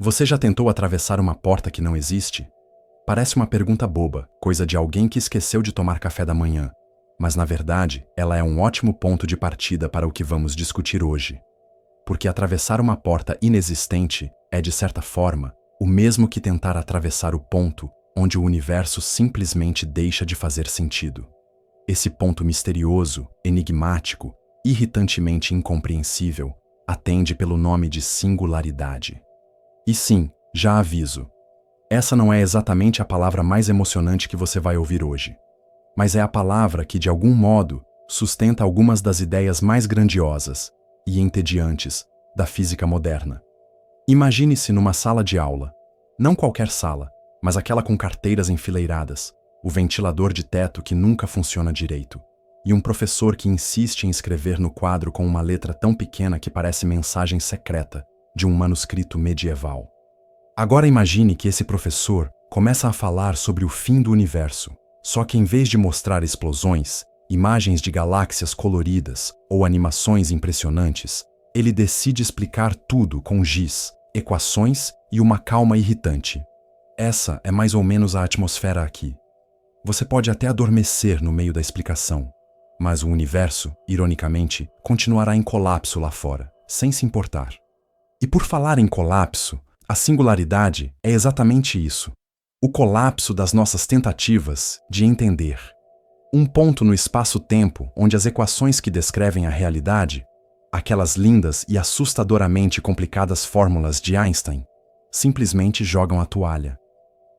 Você já tentou atravessar uma porta que não existe? Parece uma pergunta boba, coisa de alguém que esqueceu de tomar café da manhã. Mas, na verdade, ela é um ótimo ponto de partida para o que vamos discutir hoje. Porque atravessar uma porta inexistente é, de certa forma, o mesmo que tentar atravessar o ponto onde o universo simplesmente deixa de fazer sentido. Esse ponto misterioso, enigmático, irritantemente incompreensível, atende pelo nome de singularidade. E sim, já aviso, essa não é exatamente a palavra mais emocionante que você vai ouvir hoje, mas é a palavra que, de algum modo, sustenta algumas das ideias mais grandiosas e entediantes da física moderna. Imagine-se numa sala de aula, não qualquer sala, mas aquela com carteiras enfileiradas, o ventilador de teto que nunca funciona direito, e um professor que insiste em escrever no quadro com uma letra tão pequena que parece mensagem secreta de um manuscrito medieval. Agora imagine que esse professor começa a falar sobre o fim do universo, só que em vez de mostrar explosões, imagens de galáxias coloridas ou animações impressionantes, ele decide explicar tudo com giz, equações e uma calma irritante. Essa é mais ou menos a atmosfera aqui. Você pode até adormecer no meio da explicação, mas o universo, ironicamente, continuará em colapso lá fora, sem se importar. E por falar em colapso, a singularidade é exatamente isso. O colapso das nossas tentativas de entender. Um ponto no espaço-tempo onde as equações que descrevem a realidade, aquelas lindas e assustadoramente complicadas fórmulas de Einstein, simplesmente jogam a toalha.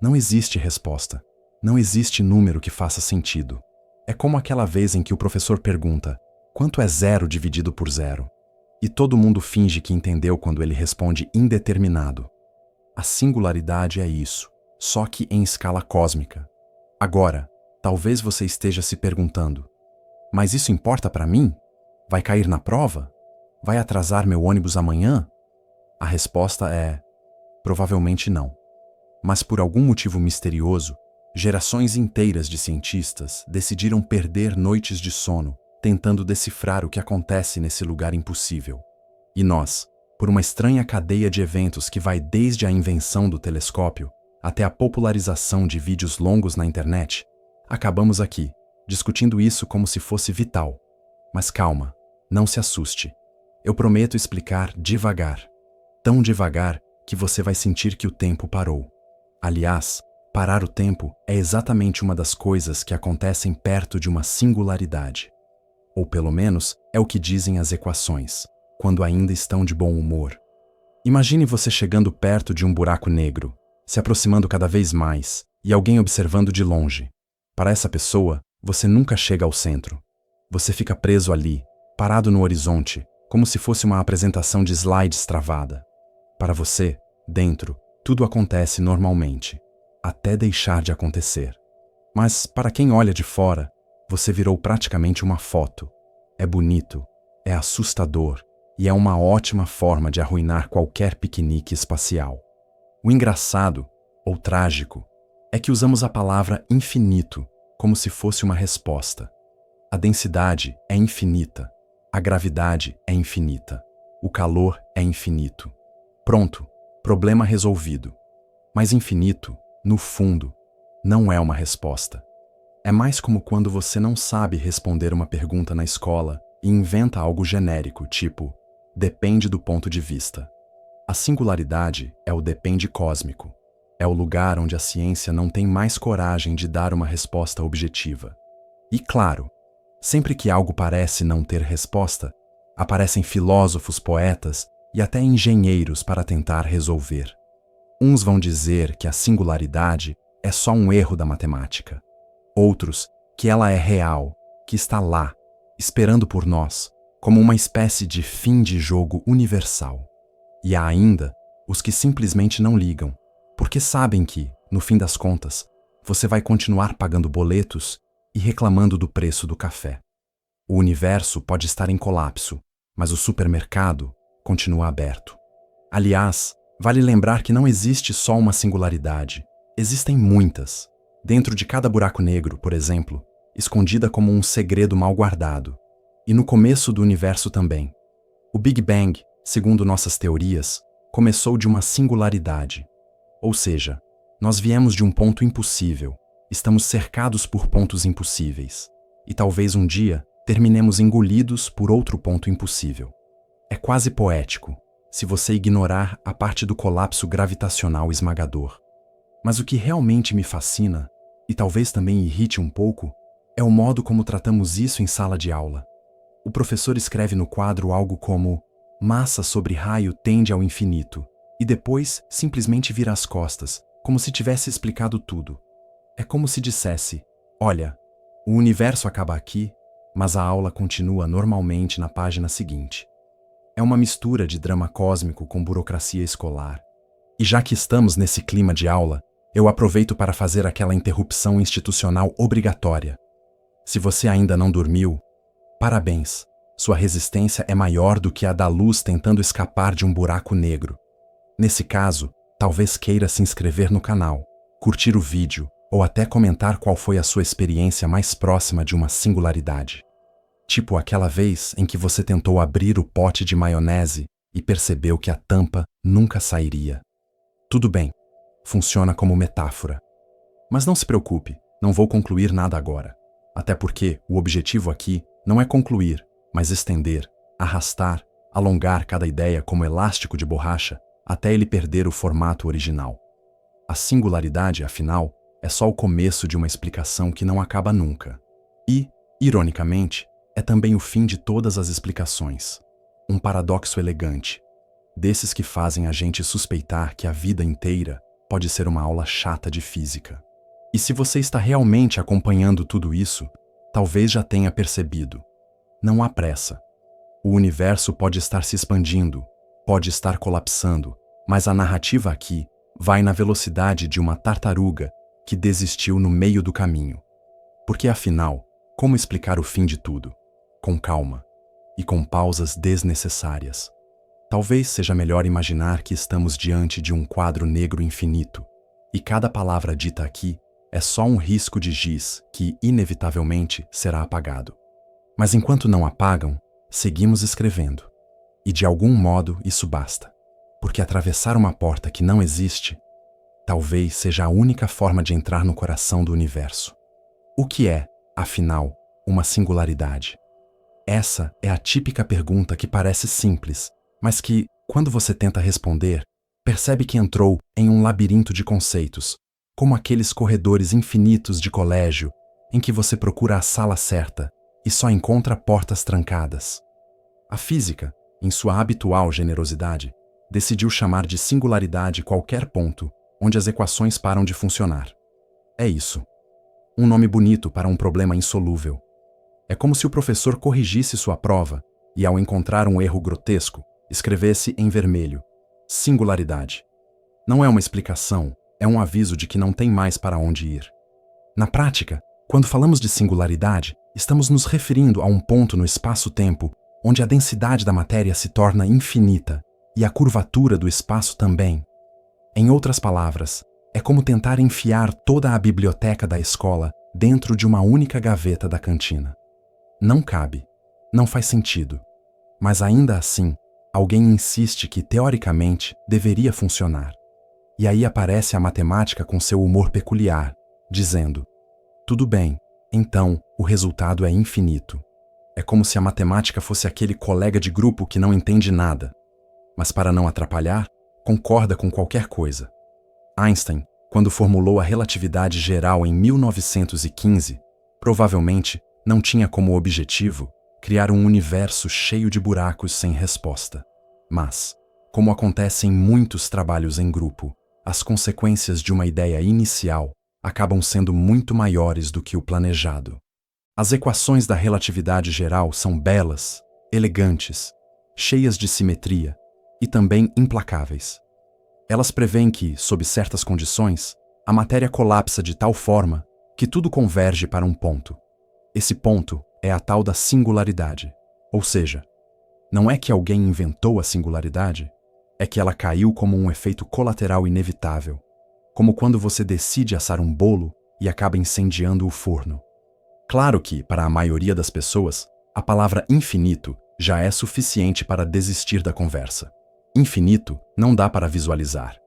Não existe resposta. Não existe número que faça sentido. É como aquela vez em que o professor pergunta: quanto é 0 dividido por 0? E todo mundo finge que entendeu quando ele responde indeterminado. A singularidade é isso, só que em escala cósmica. Agora, talvez você esteja se perguntando: mas isso importa para mim? Vai cair na prova? Vai atrasar meu ônibus amanhã? A resposta é: provavelmente não. Mas por algum motivo misterioso, gerações inteiras de cientistas decidiram perder noites de sono tentando decifrar o que acontece nesse lugar impossível. E nós, por uma estranha cadeia de eventos que vai desde a invenção do telescópio até a popularização de vídeos longos na internet, acabamos aqui, discutindo isso como se fosse vital. Mas calma, não se assuste. Eu prometo explicar devagar. Tão devagar que você vai sentir que o tempo parou. Aliás, parar o tempo é exatamente uma das coisas que acontecem perto de uma singularidade. Ou pelo menos é o que dizem as equações, quando ainda estão de bom humor. Imagine você chegando perto de um buraco negro, se aproximando cada vez mais, e alguém observando de longe. Para essa pessoa, você nunca chega ao centro. Você fica preso ali, parado no horizonte, como se fosse uma apresentação de slides travada. Para você, dentro, tudo acontece normalmente, até deixar de acontecer. Mas, para quem olha de fora, você virou praticamente uma foto. É bonito, é assustador e é uma ótima forma de arruinar qualquer piquenique espacial. O engraçado, ou trágico, é que usamos a palavra infinito como se fosse uma resposta. A densidade é infinita, a gravidade é infinita, o calor é infinito. Pronto, problema resolvido. Mas infinito, no fundo, não é uma resposta. É mais como quando você não sabe responder uma pergunta na escola e inventa algo genérico, tipo, depende do ponto de vista. A singularidade é o depende cósmico. É o lugar onde a ciência não tem mais coragem de dar uma resposta objetiva. E claro, sempre que algo parece não ter resposta, aparecem filósofos, poetas e até engenheiros para tentar resolver. Uns vão dizer que a singularidade é só um erro da matemática. Outros, que ela é real, que está lá, esperando por nós, como uma espécie de fim de jogo universal. E há ainda os que simplesmente não ligam, porque sabem que, no fim das contas, você vai continuar pagando boletos e reclamando do preço do café. O universo pode estar em colapso, mas o supermercado continua aberto. Aliás, vale lembrar que não existe só uma singularidade, existem muitas. Dentro de cada buraco negro, por exemplo, escondida como um segredo mal guardado. E no começo do universo também. O Big Bang, segundo nossas teorias, começou de uma singularidade. Ou seja, nós viemos de um ponto impossível, estamos cercados por pontos impossíveis, e talvez um dia terminemos engolidos por outro ponto impossível. É quase poético, se você ignorar a parte do colapso gravitacional esmagador. Mas o que realmente me fascina, e talvez também irrite um pouco, é o modo como tratamos isso em sala de aula. O professor escreve no quadro algo como massa sobre raio tende ao infinito, e depois simplesmente vira as costas, como se tivesse explicado tudo. É como se dissesse, olha, o universo acaba aqui, mas a aula continua normalmente na página seguinte. É uma mistura de drama cósmico com burocracia escolar. E já que estamos nesse clima de aula, eu aproveito para fazer aquela interrupção institucional obrigatória. Se você ainda não dormiu, parabéns, sua resistência é maior do que a da luz tentando escapar de um buraco negro. Nesse caso, talvez queira se inscrever no canal, curtir o vídeo ou até comentar qual foi a sua experiência mais próxima de uma singularidade. Tipo aquela vez em que você tentou abrir o pote de maionese e percebeu que a tampa nunca sairia. Tudo bem, funciona como metáfora. Mas não se preocupe, não vou concluir nada agora. Até porque o objetivo aqui não é concluir, mas estender, arrastar, alongar cada ideia como elástico de borracha até ele perder o formato original. A singularidade, afinal, é só o começo de uma explicação que não acaba nunca. E, ironicamente, é também o fim de todas as explicações. Um paradoxo elegante, desses que fazem a gente suspeitar que a vida inteira pode ser uma aula chata de física. E se você está realmente acompanhando tudo isso, talvez já tenha percebido. Não há pressa. O universo pode estar se expandindo, pode estar colapsando, mas a narrativa aqui vai na velocidade de uma tartaruga que desistiu no meio do caminho. Porque afinal, como explicar o fim de tudo? Com calma e com pausas desnecessárias. Talvez seja melhor imaginar que estamos diante de um quadro negro infinito, e cada palavra dita aqui é só um risco de giz que, inevitavelmente, será apagado. Mas enquanto não apagam, seguimos escrevendo. E de algum modo isso basta, porque atravessar uma porta que não existe talvez seja a única forma de entrar no coração do universo. O que é, afinal, uma singularidade? Essa é a típica pergunta que parece simples, mas que, quando você tenta responder, percebe que entrou em um labirinto de conceitos, como aqueles corredores infinitos de colégio em que você procura a sala certa e só encontra portas trancadas. A física, em sua habitual generosidade, decidiu chamar de singularidade qualquer ponto onde as equações param de funcionar. É isso. Um nome bonito para um problema insolúvel. É como se o professor corrigisse sua prova e, ao encontrar um erro grotesco, escrevesse em vermelho: singularidade. Não é uma explicação, é um aviso de que não tem mais para onde ir. Na prática, quando falamos de singularidade, estamos nos referindo a um ponto no espaço-tempo onde a densidade da matéria se torna infinita e a curvatura do espaço também. Em outras palavras, é como tentar enfiar toda a biblioteca da escola dentro de uma única gaveta da cantina. Não cabe, não faz sentido, mas ainda assim, alguém insiste que teoricamente deveria funcionar. E aí aparece a matemática com seu humor peculiar, dizendo: tudo bem, então o resultado é infinito. É como se a matemática fosse aquele colega de grupo que não entende nada, mas para não atrapalhar, concorda com qualquer coisa. Einstein, quando formulou a relatividade geral em 1915, provavelmente não tinha como objetivo criar um universo cheio de buracos sem resposta. Mas, como acontece em muitos trabalhos em grupo, as consequências de uma ideia inicial acabam sendo muito maiores do que o planejado. As equações da relatividade geral são belas, elegantes, cheias de simetria e também implacáveis. Elas prevêem que, sob certas condições, a matéria colapsa de tal forma que tudo converge para um ponto. Esse ponto é a tal da singularidade. Ou seja, não é que alguém inventou a singularidade, é que ela caiu como um efeito colateral inevitável, como quando você decide assar um bolo e acaba incendiando o forno. Claro que, para a maioria das pessoas, a palavra infinito já é suficiente para desistir da conversa. Infinito não dá para visualizar.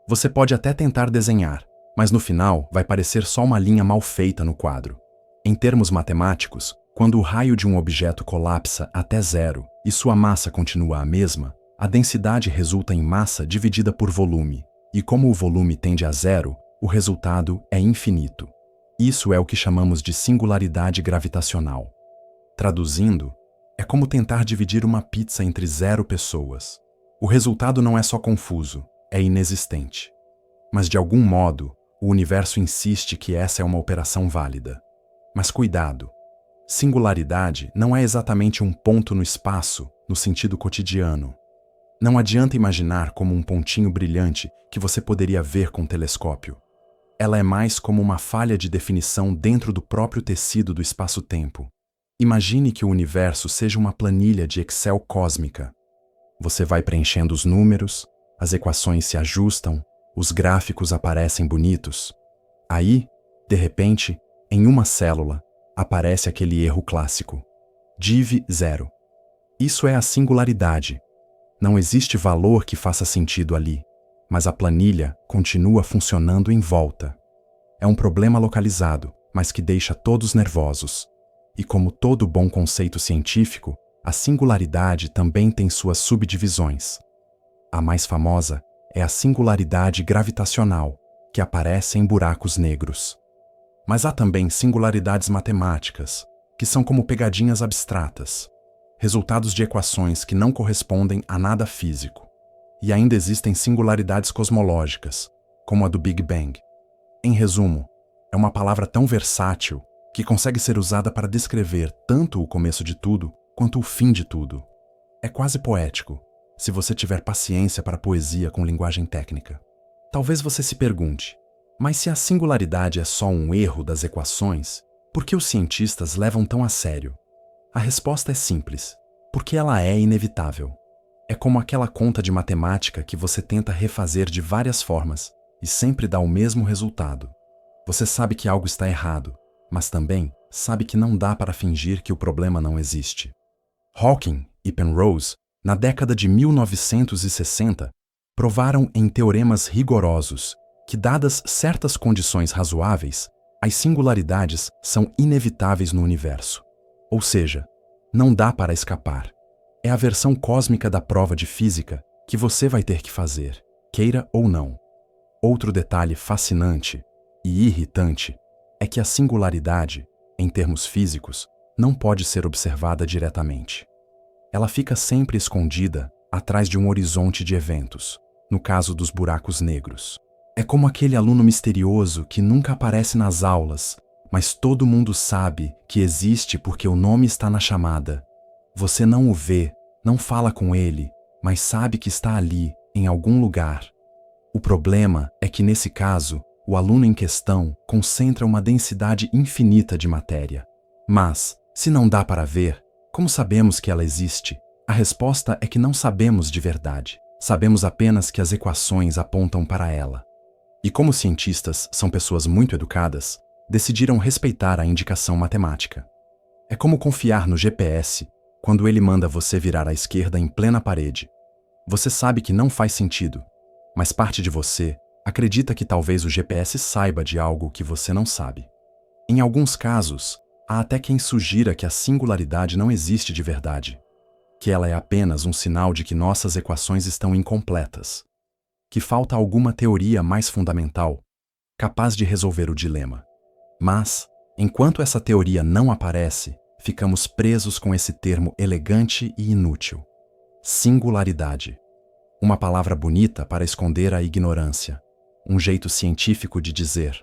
Você pode até tentar desenhar, mas no final vai parecer só uma linha mal feita no quadro. Em termos matemáticos, quando o raio de um objeto colapsa até zero e sua massa continua a mesma, a densidade resulta em massa dividida por volume, e como o volume tende a zero, o resultado é infinito. Isso é o que chamamos de singularidade gravitacional. Traduzindo, é como tentar dividir uma pizza entre 0 pessoas. O resultado não é só confuso, é inexistente. Mas de algum modo, o universo insiste que essa é uma operação válida. Mas cuidado! Singularidade não é exatamente um ponto no espaço, no sentido cotidiano. Não adianta imaginar como um pontinho brilhante que você poderia ver com um telescópio. Ela é mais como uma falha de definição dentro do próprio tecido do espaço-tempo. Imagine que o universo seja uma planilha de Excel cósmica. Você vai preenchendo os números, as equações se ajustam, os gráficos aparecem bonitos. Aí, de repente, em uma célula, aparece aquele erro clássico. Div 0. Isso é a singularidade. Não existe valor que faça sentido ali, mas a planilha continua funcionando em volta. É um problema localizado, mas que deixa todos nervosos. E como todo bom conceito científico, a singularidade também tem suas subdivisões. A mais famosa é a singularidade gravitacional, que aparece em buracos negros. Mas há também singularidades matemáticas, que são como pegadinhas abstratas, resultados de equações que não correspondem a nada físico. E ainda existem singularidades cosmológicas, como a do Big Bang. Em resumo, é uma palavra tão versátil que consegue ser usada para descrever tanto o começo de tudo quanto o fim de tudo. É quase poético, se você tiver paciência para poesia com linguagem técnica. Talvez você se pergunte, mas se a singularidade é só um erro das equações, por que os cientistas levam tão a sério? A resposta é simples, porque ela é inevitável. É como aquela conta de matemática que você tenta refazer de várias formas e sempre dá o mesmo resultado. Você sabe que algo está errado, mas também sabe que não dá para fingir que o problema não existe. Hawking e Penrose, na década de 1960, provaram em teoremas rigorosos que, dadas certas condições razoáveis, as singularidades são inevitáveis no universo. Ou seja, não dá para escapar. É a versão cósmica da prova de física que você vai ter que fazer, queira ou não. Outro detalhe fascinante e irritante é que a singularidade, em termos físicos, não pode ser observada diretamente. Ela fica sempre escondida atrás de um horizonte de eventos, no caso dos buracos negros. É como aquele aluno misterioso que nunca aparece nas aulas, mas todo mundo sabe que existe porque o nome está na chamada. Você não o vê, não fala com ele, mas sabe que está ali, em algum lugar. O problema é que, nesse caso, o aluno em questão concentra uma densidade infinita de matéria. Mas, se não dá para ver, como sabemos que ela existe? A resposta é que não sabemos de verdade. Sabemos apenas que as equações apontam para ela. E como cientistas são pessoas muito educadas, decidiram respeitar a indicação matemática. É como confiar no GPS quando ele manda você virar à esquerda em plena parede. Você sabe que não faz sentido, mas parte de você acredita que talvez o GPS saiba de algo que você não sabe. Em alguns casos, há até quem sugira que a singularidade não existe de verdade, que ela é apenas um sinal de que nossas equações estão incompletas, que falta alguma teoria mais fundamental, capaz de resolver o dilema. Mas, enquanto essa teoria não aparece, ficamos presos com esse termo elegante e inútil: singularidade. Uma palavra bonita para esconder a ignorância, um jeito científico de dizer: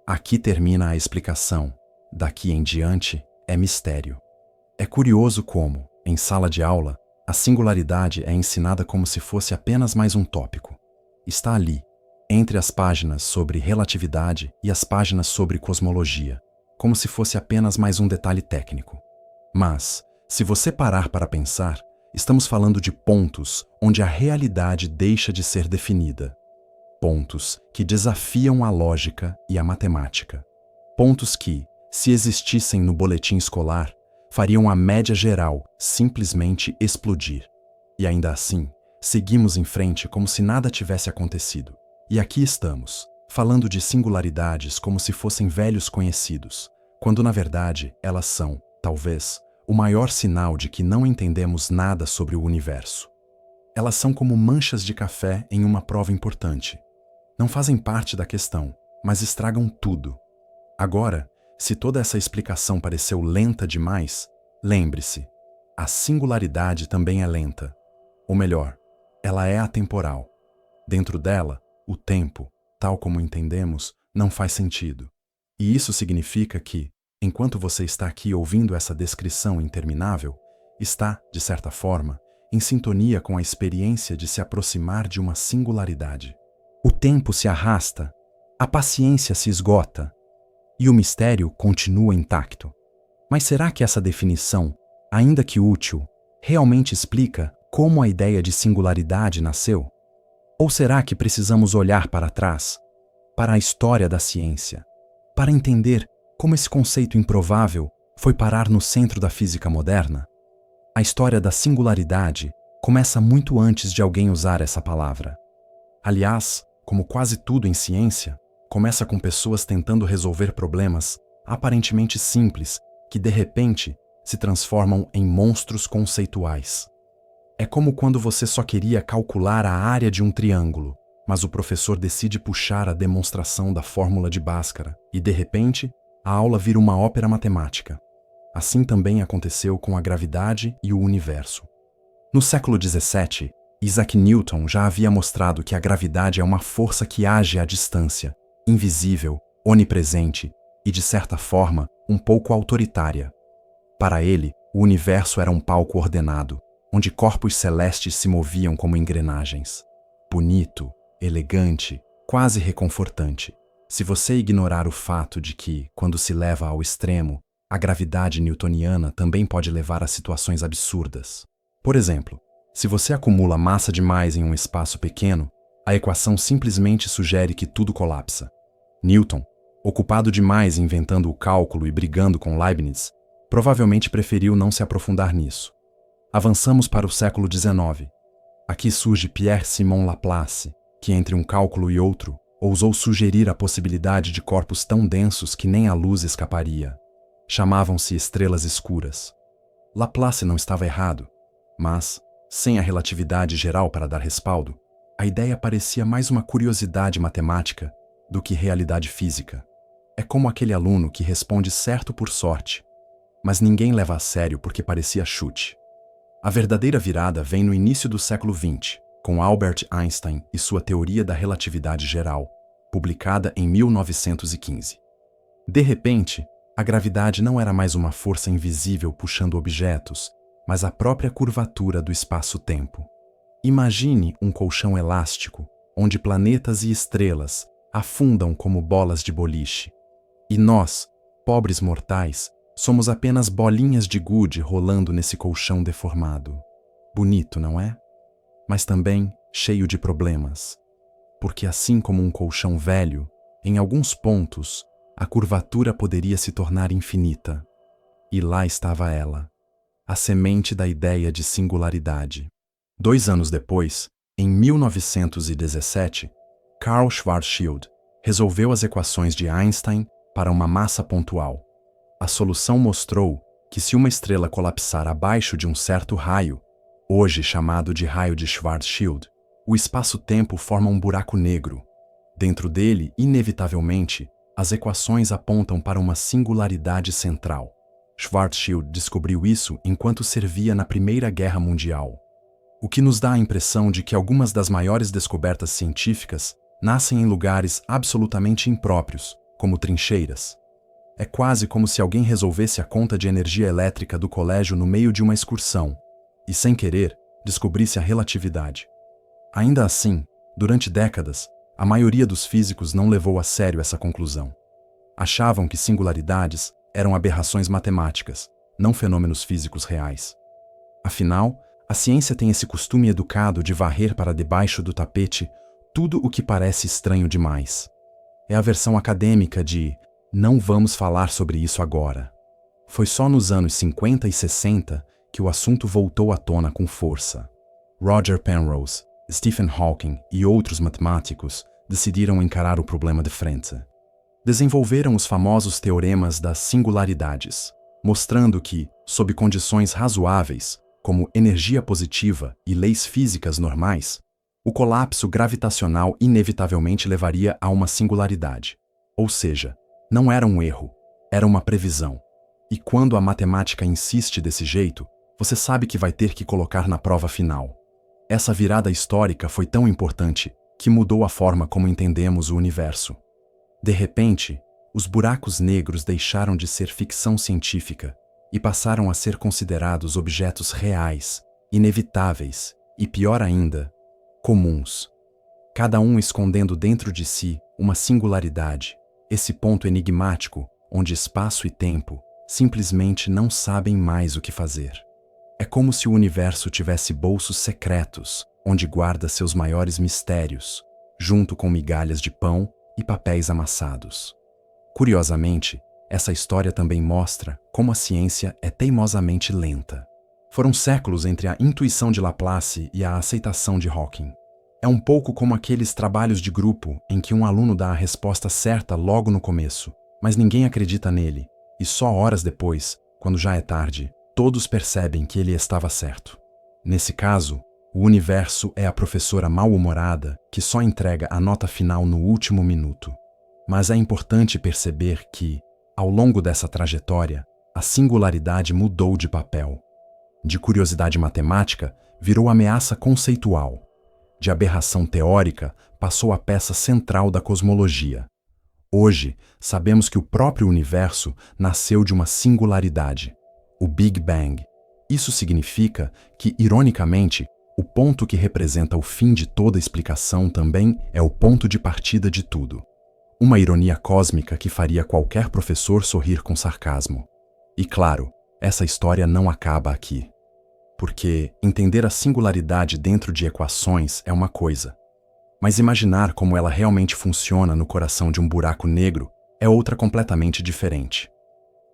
aqui termina a explicação, daqui em diante é mistério. É curioso como, em sala de aula, a singularidade é ensinada como se fosse apenas mais um tópico. Está ali, entre as páginas sobre relatividade e as páginas sobre cosmologia, como se fosse apenas mais um detalhe técnico. Mas, se você parar para pensar, estamos falando de pontos onde a realidade deixa de ser definida. Pontos que desafiam a lógica e a matemática. Pontos que, se existissem no boletim escolar, fariam a média geral simplesmente explodir. E ainda assim, seguimos em frente como se nada tivesse acontecido. E aqui estamos, falando de singularidades como se fossem velhos conhecidos, quando na verdade elas são, talvez, o maior sinal de que não entendemos nada sobre o universo. Elas são como manchas de café em uma prova importante. Não fazem parte da questão, mas estragam tudo. Agora, se toda essa explicação pareceu lenta demais, lembre-se, a singularidade também é lenta. Ou melhor, ela é atemporal. Dentro dela, o tempo, tal como entendemos, não faz sentido. E isso significa que, enquanto você está aqui ouvindo essa descrição interminável, está, de certa forma, em sintonia com a experiência de se aproximar de uma singularidade. O tempo se arrasta, a paciência se esgota e o mistério continua intacto. Mas será que essa definição, ainda que útil, realmente explica como a ideia de singularidade nasceu? Ou será que precisamos olhar para trás, para a história da ciência, para entender como esse conceito improvável foi parar no centro da física moderna? A história da singularidade começa muito antes de alguém usar essa palavra. Aliás, como quase tudo em ciência, começa com pessoas tentando resolver problemas aparentemente simples que, de repente, se transformam em monstros conceituais. É como quando você só queria calcular a área de um triângulo, mas o professor decide puxar a demonstração da fórmula de Bhaskara e, de repente, a aula vira uma ópera matemática. Assim também aconteceu com a gravidade e o universo. No século XVII, Isaac Newton já havia mostrado que a gravidade é uma força que age à distância, invisível, onipresente e, de certa forma, um pouco autoritária. Para ele, o universo era um palco ordenado, onde corpos celestes se moviam como engrenagens. Bonito, elegante, quase reconfortante, se você ignorar o fato de que, quando se leva ao extremo, a gravidade newtoniana também pode levar a situações absurdas. Por exemplo, se você acumula massa demais em um espaço pequeno, a equação simplesmente sugere que tudo colapsa. Newton, ocupado demais inventando o cálculo e brigando com Leibniz, provavelmente preferiu não se aprofundar nisso. Avançamos para o século XIX. Aqui surge Pierre-Simon Laplace, que entre um cálculo e outro, ousou sugerir a possibilidade de corpos tão densos que nem a luz escaparia. Chamavam-se estrelas escuras. Laplace não estava errado, mas, sem a relatividade geral para dar respaldo, a ideia parecia mais uma curiosidade matemática do que realidade física. É como aquele aluno que responde certo por sorte, mas ninguém leva a sério porque parecia chute. A verdadeira virada vem no início do século XX, com Albert Einstein e sua teoria da relatividade geral, publicada em 1915. De repente, a gravidade não era mais uma força invisível puxando objetos, mas a própria curvatura do espaço-tempo. Imagine um colchão elástico, onde planetas e estrelas afundam como bolas de boliche. E nós, pobres mortais, somos apenas bolinhas de gude rolando nesse colchão deformado. Bonito, não é? Mas também cheio de problemas. Porque assim como um colchão velho, em alguns pontos, a curvatura poderia se tornar infinita. E lá estava ela, a semente da ideia de singularidade. 2 anos depois, em 1917, Karl Schwarzschild resolveu as equações de Einstein para uma massa pontual. A solução mostrou que se uma estrela colapsar abaixo de um certo raio, hoje chamado de raio de Schwarzschild, o espaço-tempo forma um buraco negro. Dentro dele, inevitavelmente, as equações apontam para uma singularidade central. Schwarzschild descobriu isso enquanto servia na Primeira Guerra Mundial. O que nos dá a impressão de que algumas das maiores descobertas científicas nascem em lugares absolutamente impróprios, como trincheiras. É quase como se alguém resolvesse a conta de energia elétrica do colégio no meio de uma excursão e, sem querer, descobrisse a relatividade. Ainda assim, durante décadas, a maioria dos físicos não levou a sério essa conclusão. Achavam que singularidades eram aberrações matemáticas, não fenômenos físicos reais. Afinal, a ciência tem esse costume educado de varrer para debaixo do tapete tudo o que parece estranho demais. É a versão acadêmica de "não vamos falar sobre isso agora". Foi só nos anos 50 e 60 que o assunto voltou à tona com força. Roger Penrose, Stephen Hawking e outros matemáticos decidiram encarar o problema de frente. Desenvolveram os famosos teoremas das singularidades, mostrando que, sob condições razoáveis, como energia positiva e leis físicas normais, o colapso gravitacional inevitavelmente levaria a uma singularidade. Ou seja, não era um erro, era uma previsão. E quando a matemática insiste desse jeito, você sabe que vai ter que colocar na prova final. Essa virada histórica foi tão importante que mudou a forma como entendemos o universo. De repente, os buracos negros deixaram de ser ficção científica e passaram a ser considerados objetos reais, inevitáveis e, pior ainda, comuns. Cada um escondendo dentro de si uma singularidade, esse ponto enigmático onde espaço e tempo simplesmente não sabem mais o que fazer. É como se o universo tivesse bolsos secretos, onde guarda seus maiores mistérios, junto com migalhas de pão e papéis amassados. Curiosamente, essa história também mostra como a ciência é teimosamente lenta. Foram séculos entre a intuição de Laplace e a aceitação de Hawking. É um pouco como aqueles trabalhos de grupo em que um aluno dá a resposta certa logo no começo, mas ninguém acredita nele, e só horas depois, quando já é tarde, todos percebem que ele estava certo. Nesse caso, o universo é a professora mal-humorada que só entrega a nota final no último minuto. Mas é importante perceber que, ao longo dessa trajetória, a singularidade mudou de papel. De curiosidade matemática, virou ameaça conceitual. De aberração teórica, passou a peça central da cosmologia. Hoje, sabemos que o próprio universo nasceu de uma singularidade, o Big Bang. Isso significa que, ironicamente, o ponto que representa o fim de toda explicação também é o ponto de partida de tudo. Uma ironia cósmica que faria qualquer professor sorrir com sarcasmo. E claro, essa história não acaba aqui. Porque entender a singularidade dentro de equações é uma coisa, mas imaginar como ela realmente funciona no coração de um buraco negro é outra completamente diferente.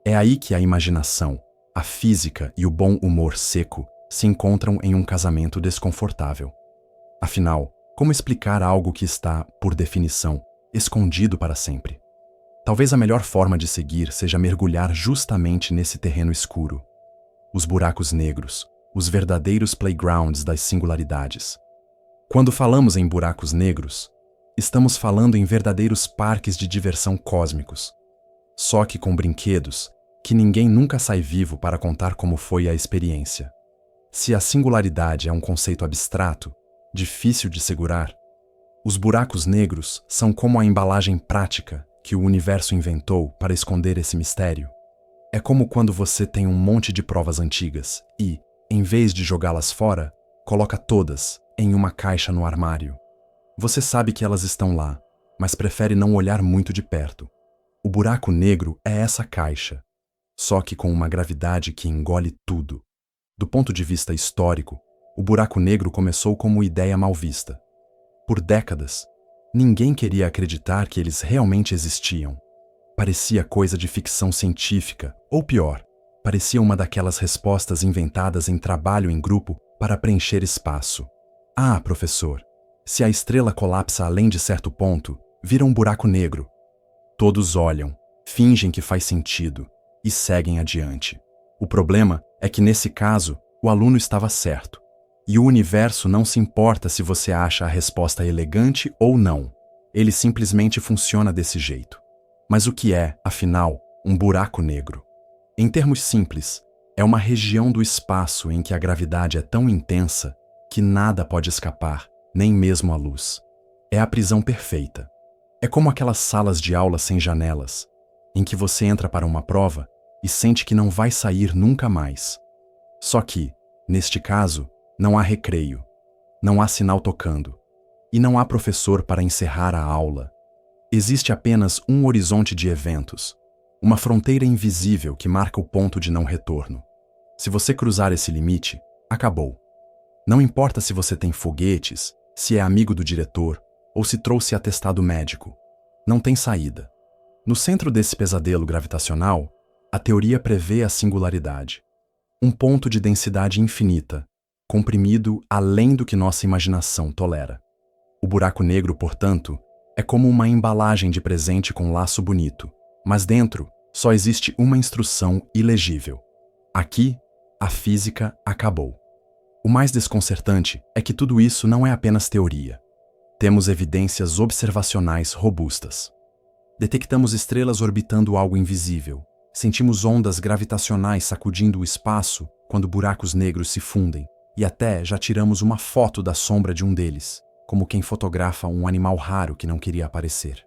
É aí que a imaginação, a física e o bom humor seco se encontram em um casamento desconfortável. Afinal, como explicar algo que está, por definição, escondido para sempre? Talvez a melhor forma de seguir seja mergulhar justamente nesse terreno escuro. Os buracos negros, os verdadeiros playgrounds das singularidades. Quando falamos em buracos negros, estamos falando em verdadeiros parques de diversão cósmicos. Só que com brinquedos, que ninguém nunca sai vivo para contar como foi a experiência. Se a singularidade é um conceito abstrato, difícil de segurar, os buracos negros são como a embalagem prática que o universo inventou para esconder esse mistério. É como quando você tem um monte de provas antigas e, em vez de jogá-las fora, coloca todas em uma caixa no armário. Você sabe que elas estão lá, mas prefere não olhar muito de perto. O buraco negro é essa caixa, só que com uma gravidade que engole tudo. Do ponto de vista histórico, o buraco negro começou como ideia mal vista. Por décadas, ninguém queria acreditar que eles realmente existiam. Parecia coisa de ficção científica, ou pior, parecia uma daquelas respostas inventadas em trabalho em grupo para preencher espaço. Ah, professor, se a estrela colapsa além de certo ponto, vira um buraco negro. Todos olham, fingem que faz sentido e seguem adiante. O problema é que, nesse caso, o aluno estava certo. E o universo não se importa se você acha a resposta elegante ou não. Ele simplesmente funciona desse jeito. Mas o que é, afinal, um buraco negro? Em termos simples, é uma região do espaço em que a gravidade é tão intensa que nada pode escapar, nem mesmo a luz. É a prisão perfeita. É como aquelas salas de aula sem janelas, em que você entra para uma prova e sente que não vai sair nunca mais. Só que, neste caso, não há recreio, não há sinal tocando, e não há professor para encerrar a aula. Existe apenas um horizonte de eventos, uma fronteira invisível que marca o ponto de não retorno. Se você cruzar esse limite, acabou. Não importa se você tem foguetes, se é amigo do diretor ou se trouxe atestado médico. Não tem saída. No centro desse pesadelo gravitacional, a teoria prevê a singularidade. Um ponto de densidade infinita, comprimido além do que nossa imaginação tolera. O buraco negro, portanto, é como uma embalagem de presente com laço bonito, mas dentro só existe uma instrução ilegível. Aqui, a física acabou. O mais desconcertante é que tudo isso não é apenas teoria. Temos evidências observacionais robustas. Detectamos estrelas orbitando algo invisível. Sentimos ondas gravitacionais sacudindo o espaço quando buracos negros se fundem, e até já tiramos uma foto da sombra de um deles, como quem fotografa um animal raro que não queria aparecer.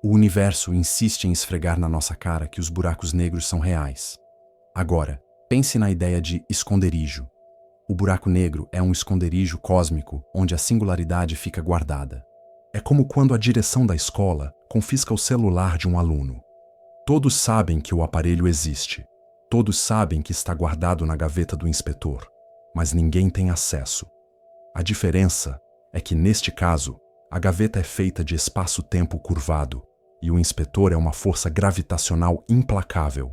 O universo insiste em esfregar na nossa cara que os buracos negros são reais. Agora, pense na ideia de esconderijo. O buraco negro é um esconderijo cósmico onde a singularidade fica guardada. É como quando a direção da escola confisca o celular de um aluno. Todos sabem que o aparelho existe. Todos sabem que está guardado na gaveta do inspetor, mas ninguém tem acesso. A diferença é que, neste caso, a gaveta é feita de espaço-tempo curvado e o inspetor é uma força gravitacional implacável.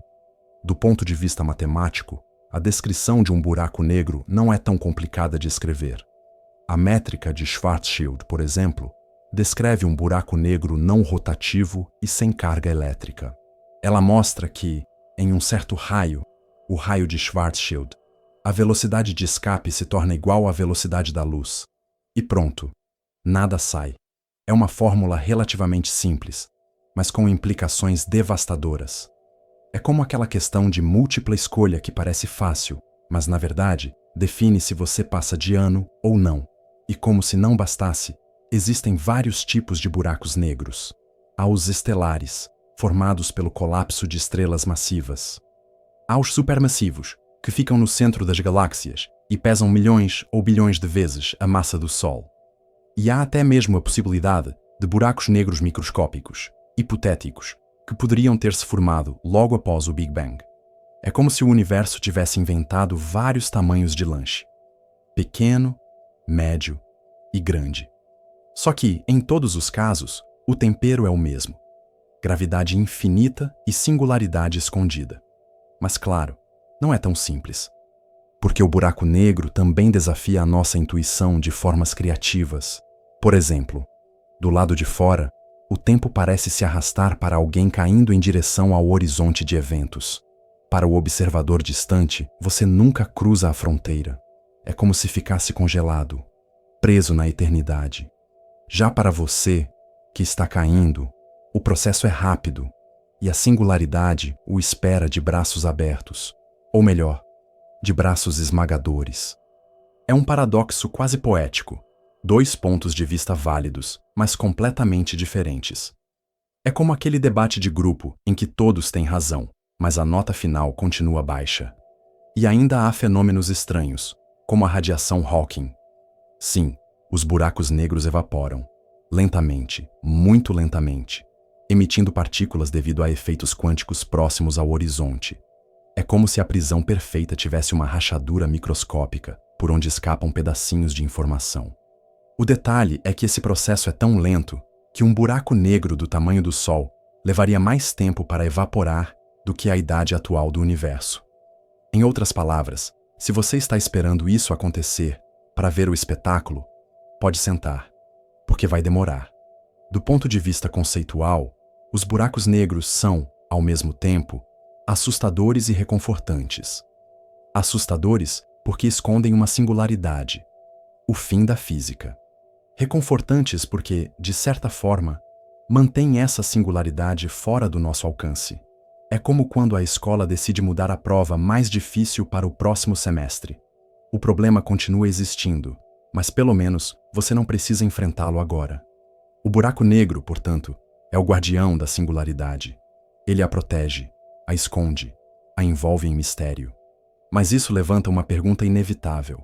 Do ponto de vista matemático, a descrição de um buraco negro não é tão complicada de escrever. A métrica de Schwarzschild, por exemplo, descreve um buraco negro não rotativo e sem carga elétrica. Ela mostra que, em um certo raio, o raio de Schwarzschild, a velocidade de escape se torna igual à velocidade da luz. E pronto, nada sai. É uma fórmula relativamente simples, mas com implicações devastadoras. É como aquela questão de múltipla escolha que parece fácil, mas na verdade define se você passa de ano ou não. E como se não bastasse, existem vários tipos de buracos negros. Há os estelares, formados pelo colapso de estrelas massivas. Há os supermassivos, que ficam no centro das galáxias e pesam milhões ou bilhões de vezes a massa do Sol. E há até mesmo a possibilidade de buracos negros microscópicos, hipotéticos, que poderiam ter se formado logo após o Big Bang. É como se o universo tivesse inventado vários tamanhos de lanche: pequeno, médio e grande. Só que, em todos os casos, o tempero é o mesmo: gravidade infinita e singularidade escondida. Mas claro, não é tão simples. Porque o buraco negro também desafia a nossa intuição de formas criativas. Por exemplo, do lado de fora, o tempo parece se arrastar para alguém caindo em direção ao horizonte de eventos. Para o observador distante, você nunca cruza a fronteira. É como se ficasse congelado, preso na eternidade. Já para você, que está caindo, o processo é rápido e a singularidade o espera de braços abertos. Ou melhor, de braços esmagadores. É um paradoxo quase poético. Dois pontos de vista válidos, mas completamente diferentes. É como aquele debate de grupo em que todos têm razão, mas a nota final continua baixa. E ainda há fenômenos estranhos, como a radiação Hawking. Sim, os buracos negros evaporam, lentamente, muito lentamente, emitindo partículas devido a efeitos quânticos próximos ao horizonte. É como se a prisão perfeita tivesse uma rachadura microscópica por onde escapam pedacinhos de informação. O detalhe é que esse processo é tão lento que um buraco negro do tamanho do Sol levaria mais tempo para evaporar do que a idade atual do universo. Em outras palavras, se você está esperando isso acontecer para ver o espetáculo, pode sentar, porque vai demorar. Do ponto de vista conceitual, os buracos negros são, ao mesmo tempo, assustadores e reconfortantes. Assustadores porque escondem uma singularidade, o fim da física. Reconfortantes porque, de certa forma, mantêm essa singularidade fora do nosso alcance. É como quando a escola decide mudar a prova mais difícil para o próximo semestre. O problema continua existindo, mas pelo menos você não precisa enfrentá-lo agora. O buraco negro, portanto, é o guardião da singularidade. Ele a protege, a esconde, a envolve em mistério. Mas isso levanta uma pergunta inevitável.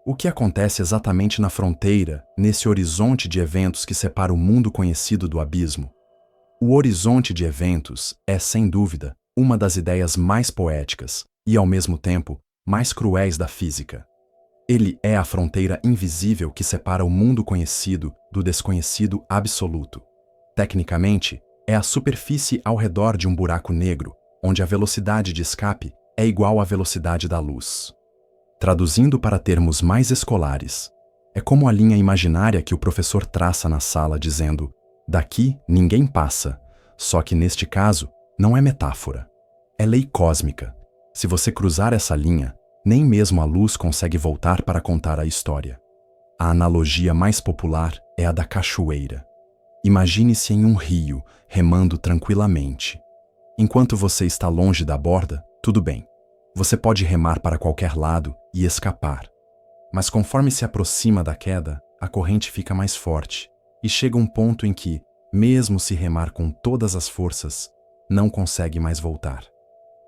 O que acontece exatamente na fronteira, nesse horizonte de eventos que separa o mundo conhecido do abismo? O horizonte de eventos é, sem dúvida, uma das ideias mais poéticas e, ao mesmo tempo, mais cruéis da física. Ele é a fronteira invisível que separa o mundo conhecido do desconhecido absoluto. Tecnicamente, é a superfície ao redor de um buraco negro, onde a velocidade de escape é igual à velocidade da luz. Traduzindo para termos mais escolares, é como a linha imaginária que o professor traça na sala dizendo: daqui ninguém passa, só que neste caso não é metáfora. É lei cósmica. Se você cruzar essa linha, nem mesmo a luz consegue voltar para contar a história. A analogia mais popular é a da cachoeira. Imagine-se em um rio, remando tranquilamente. Enquanto você está longe da borda, tudo bem. Você pode remar para qualquer lado e escapar. Mas conforme se aproxima da queda, a corrente fica mais forte e chega um ponto em que, mesmo se remar com todas as forças, não consegue mais voltar.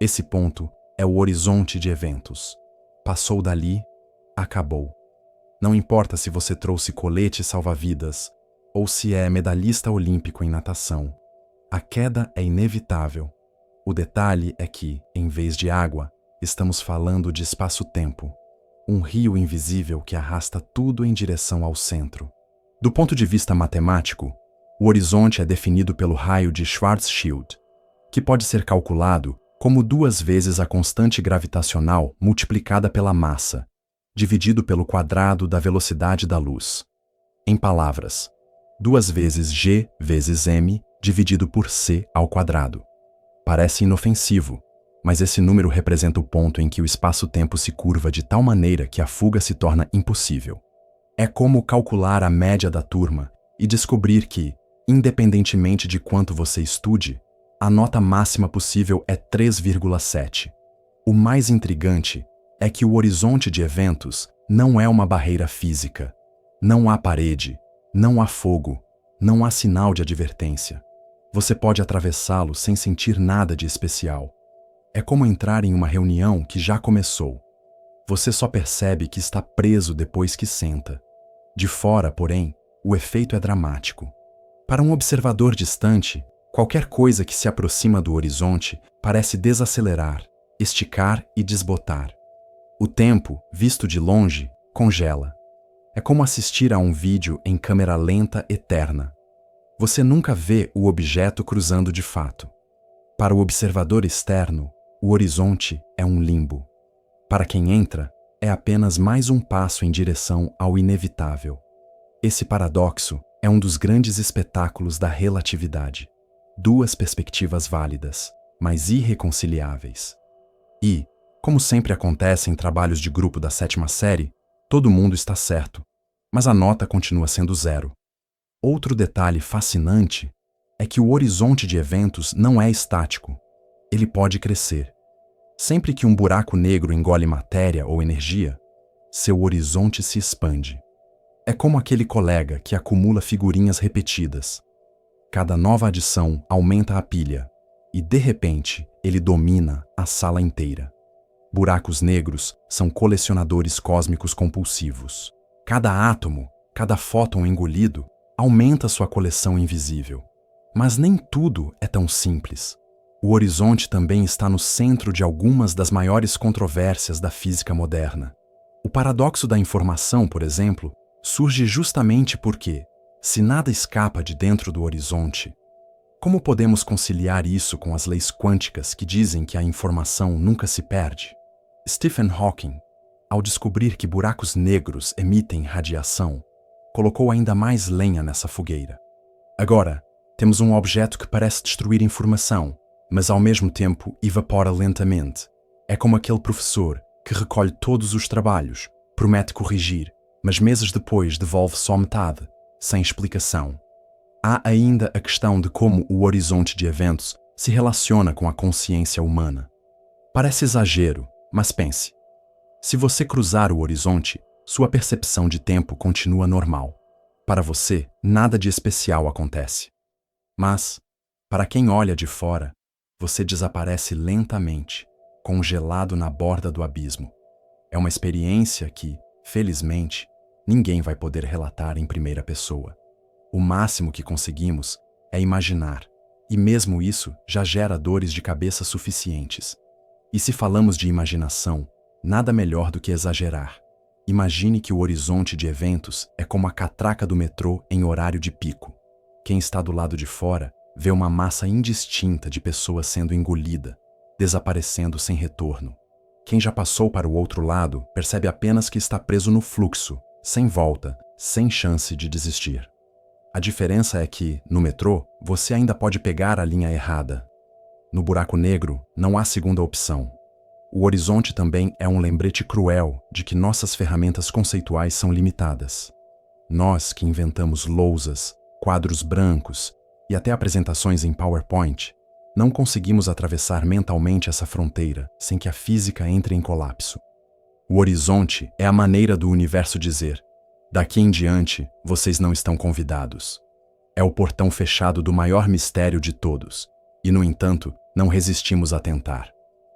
Esse ponto é o horizonte de eventos. Passou dali, acabou. Não importa se você trouxe colete salva-vidas ou se é medalhista olímpico em natação. A queda é inevitável. O detalhe é que, em vez de água, estamos falando de espaço-tempo. Um rio invisível que arrasta tudo em direção ao centro. Do ponto de vista matemático, o horizonte é definido pelo raio de Schwarzschild, que pode ser calculado como 2 vezes a constante gravitacional multiplicada pela massa, dividido pelo quadrado da velocidade da luz. Em palavras, 2 vezes g vezes m dividido por c ao quadrado. Parece inofensivo, mas esse número representa o ponto em que o espaço-tempo se curva de tal maneira que a fuga se torna impossível. É como calcular a média da turma e descobrir que, independentemente de quanto você estude, a nota máxima possível é 3,7. O mais intrigante é que o horizonte de eventos não é uma barreira física. Não há parede, não há fogo, não há sinal de advertência. Você pode atravessá-lo sem sentir nada de especial. É como entrar em uma reunião que já começou. Você só percebe que está preso depois que senta. De fora, porém, o efeito é dramático. Para um observador distante, qualquer coisa que se aproxima do horizonte parece desacelerar, esticar e desbotar. O tempo, visto de longe, congela. É como assistir a um vídeo em câmera lenta eterna. Você nunca vê o objeto cruzando de fato. Para o observador externo, o horizonte é um limbo. Para quem entra, é apenas mais um passo em direção ao inevitável. Esse paradoxo é um dos grandes espetáculos da relatividade. 2 perspectivas válidas, mas irreconciliáveis. E, como sempre acontece em trabalhos de grupo da 7ª série, todo mundo está certo, mas a nota continua sendo 0. Outro detalhe fascinante é que o horizonte de eventos não é estático. Ele pode crescer. Sempre que um buraco negro engole matéria ou energia, seu horizonte se expande. É como aquele colega que acumula figurinhas repetidas. Cada nova adição aumenta a pilha e, de repente, ele domina a sala inteira. Buracos negros são colecionadores cósmicos compulsivos. Cada átomo, cada fóton engolido, aumenta sua coleção invisível. Mas nem tudo é tão simples. O horizonte também está no centro de algumas das maiores controvérsias da física moderna. O paradoxo da informação, por exemplo, surge justamente porque, se nada escapa de dentro do horizonte, como podemos conciliar isso com as leis quânticas que dizem que a informação nunca se perde? Stephen Hawking, ao descobrir que buracos negros emitem radiação, colocou ainda mais lenha nessa fogueira. Agora, temos um objeto que parece destruir informação, mas ao mesmo tempo evapora lentamente. É como aquele professor que recolhe todos os trabalhos, promete corrigir, mas meses depois devolve só metade, sem explicação. Há ainda a questão de como o horizonte de eventos se relaciona com a consciência humana. Parece exagero, mas pense. Se você cruzar o horizonte, sua percepção de tempo continua normal. Para você, nada de especial acontece. Mas, para quem olha de fora, você desaparece lentamente, congelado na borda do abismo. É uma experiência que, felizmente, ninguém vai poder relatar em primeira pessoa. O máximo que conseguimos é imaginar, e mesmo isso já gera dores de cabeça suficientes. E se falamos de imaginação, nada melhor do que exagerar. Imagine que o horizonte de eventos é como a catraca do metrô em horário de pico. Quem está do lado de fora vê uma massa indistinta de pessoas sendo engolida, desaparecendo sem retorno. Quem já passou para o outro lado percebe apenas que está preso no fluxo, sem volta, sem chance de desistir. A diferença é que, no metrô, você ainda pode pegar a linha errada. No buraco negro, não há segunda opção. O horizonte também é um lembrete cruel de que nossas ferramentas conceituais são limitadas. Nós que inventamos lousas, quadros brancos e até apresentações em PowerPoint, não conseguimos atravessar mentalmente essa fronteira sem que a física entre em colapso. O horizonte é a maneira do universo dizer: daqui em diante, vocês não estão convidados. É o portão fechado do maior mistério de todos, e, no entanto, não resistimos a tentar.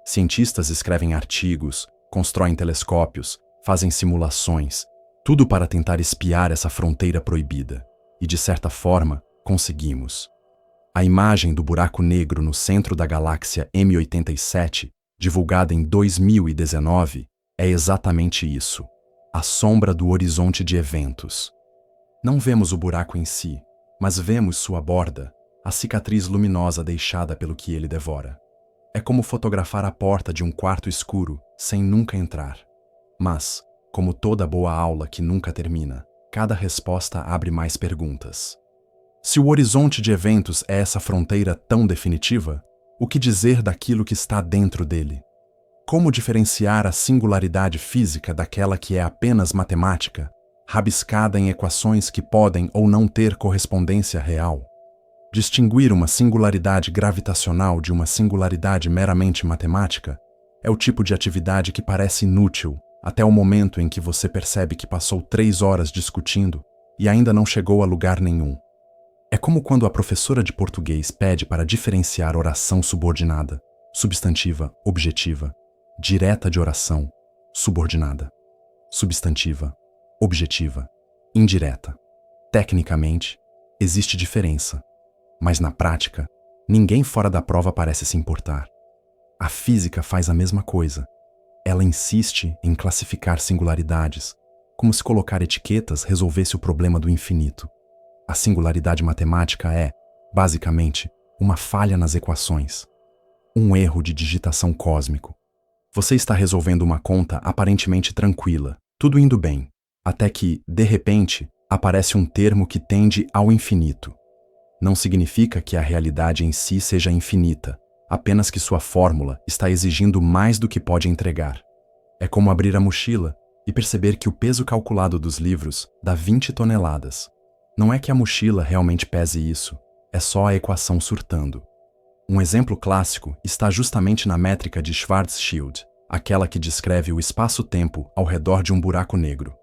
Cientistas escrevem artigos, constroem telescópios, fazem simulações, tudo para tentar espiar essa fronteira proibida. E, de certa forma, conseguimos. A imagem do buraco negro no centro da galáxia M87, divulgada em 2019, é exatamente isso: a sombra do horizonte de eventos. Não vemos o buraco em si, mas vemos sua borda, a cicatriz luminosa deixada pelo que ele devora. É como fotografar a porta de um quarto escuro sem nunca entrar. Mas, como toda boa aula que nunca termina, cada resposta abre mais perguntas. Se o horizonte de eventos é essa fronteira tão definitiva, o que dizer daquilo que está dentro dele? Como diferenciar a singularidade física daquela que é apenas matemática, rabiscada em equações que podem ou não ter correspondência real? Distinguir uma singularidade gravitacional de uma singularidade meramente matemática é o tipo de atividade que parece inútil até o momento em que você percebe que passou 3 horas discutindo e ainda não chegou a lugar nenhum. É como quando a professora de português pede para diferenciar oração subordinada, substantiva, objetiva, direta de oração, subordinada, substantiva, objetiva, indireta. Tecnicamente, existe diferença. Mas na prática, ninguém fora da prova parece se importar. A física faz a mesma coisa. Ela insiste em classificar singularidades, como se colocar etiquetas resolvesse o problema do infinito. A singularidade matemática é, basicamente, uma falha nas equações. Um erro de digitação cósmico. Você está resolvendo uma conta aparentemente tranquila, tudo indo bem, até que, de repente, aparece um termo que tende ao infinito. Não significa que a realidade em si seja infinita, apenas que sua fórmula está exigindo mais do que pode entregar. É como abrir a mochila e perceber que o peso calculado dos livros dá 20 toneladas. Não é que a mochila realmente pese isso, é só a equação surtando. Um exemplo clássico está justamente na métrica de Schwarzschild, aquela que descreve o espaço-tempo ao redor de um buraco negro.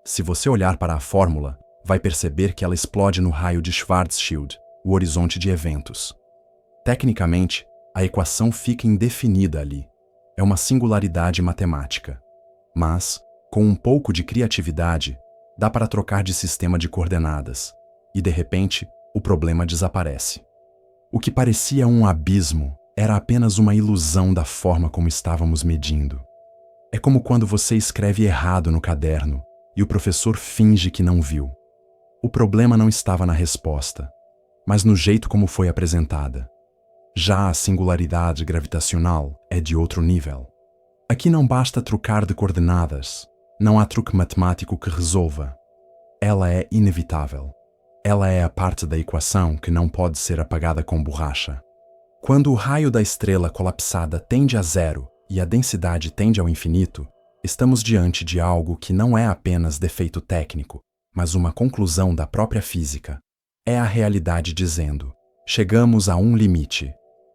Se você olhar para a fórmula, vai perceber que ela explode no raio de Schwarzschild, o horizonte de eventos. Tecnicamente, a equação fica indefinida ali. É uma singularidade matemática. Mas, com um pouco de criatividade, dá para trocar de sistema de coordenadas, e de repente, o problema desaparece. O que parecia um abismo era apenas uma ilusão da forma como estávamos medindo. É como quando você escreve errado no caderno e o professor finge que não viu. O problema não estava na resposta, mas no jeito como foi apresentada. Já a singularidade gravitacional é de outro nível. Aqui não basta trocar de coordenadas, não há truque matemático que resolva. Ela é inevitável. Ela é a parte da equação que não pode ser apagada com borracha. Quando o raio da estrela colapsada tende a zero e a densidade tende ao infinito, estamos diante de algo que não é apenas defeito técnico, mas uma conclusão da própria física. É a realidade dizendo: chegamos a um limite.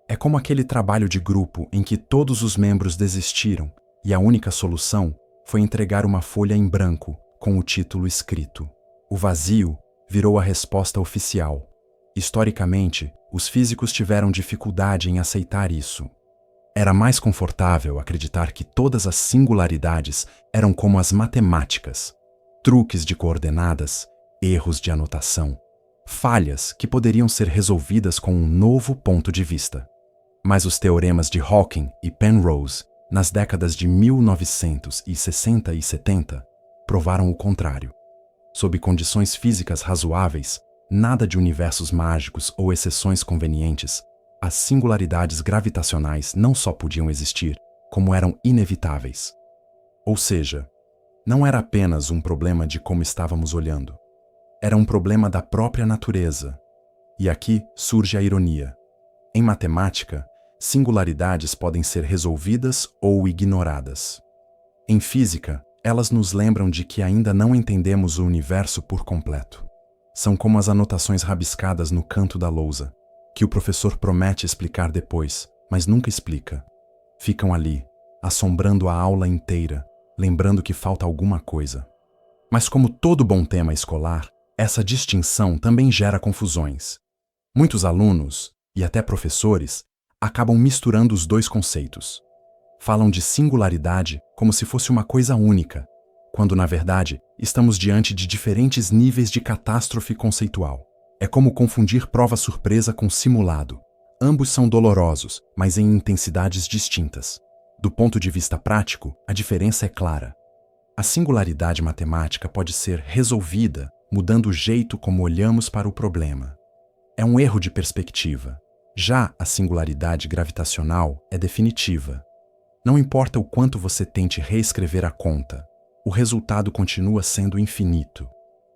É como aquele trabalho de grupo em que todos os membros desistiram e a única solução foi entregar uma folha em branco com o título escrito. O vazio virou a resposta oficial. Historicamente, os físicos tiveram dificuldade em aceitar isso. Era mais confortável acreditar que todas as singularidades eram como as matemáticas, truques de coordenadas, erros de anotação, falhas que poderiam ser resolvidas com um novo ponto de vista. Mas os teoremas de Hawking e Penrose, nas décadas de 1960 e 70, provaram o contrário. Sob condições físicas razoáveis, nada de universos mágicos ou exceções convenientes, as singularidades gravitacionais não só podiam existir, como eram inevitáveis. Ou seja, não era apenas um problema de como estávamos olhando. Era um problema da própria natureza. E aqui surge a ironia. Em matemática, singularidades podem ser resolvidas ou ignoradas. Em física, elas nos lembram de que ainda não entendemos o universo por completo. São como as anotações rabiscadas no canto da lousa, que o professor promete explicar depois, mas nunca explica. Ficam ali, assombrando a aula inteira, lembrando que falta alguma coisa. Mas como todo bom tema escolar, essa distinção também gera confusões. Muitos alunos, e até professores, acabam misturando os dois conceitos. Falam de singularidade como se fosse uma coisa única, quando na verdade estamos diante de diferentes níveis de catástrofe conceitual. É como confundir prova surpresa com simulado. Ambos são dolorosos, mas em intensidades distintas. Do ponto de vista prático, a diferença é clara. A singularidade matemática pode ser resolvida mudando o jeito como olhamos para o problema. É um erro de perspectiva. Já a singularidade gravitacional é definitiva. Não importa o quanto você tente reescrever a conta, o resultado continua sendo infinito.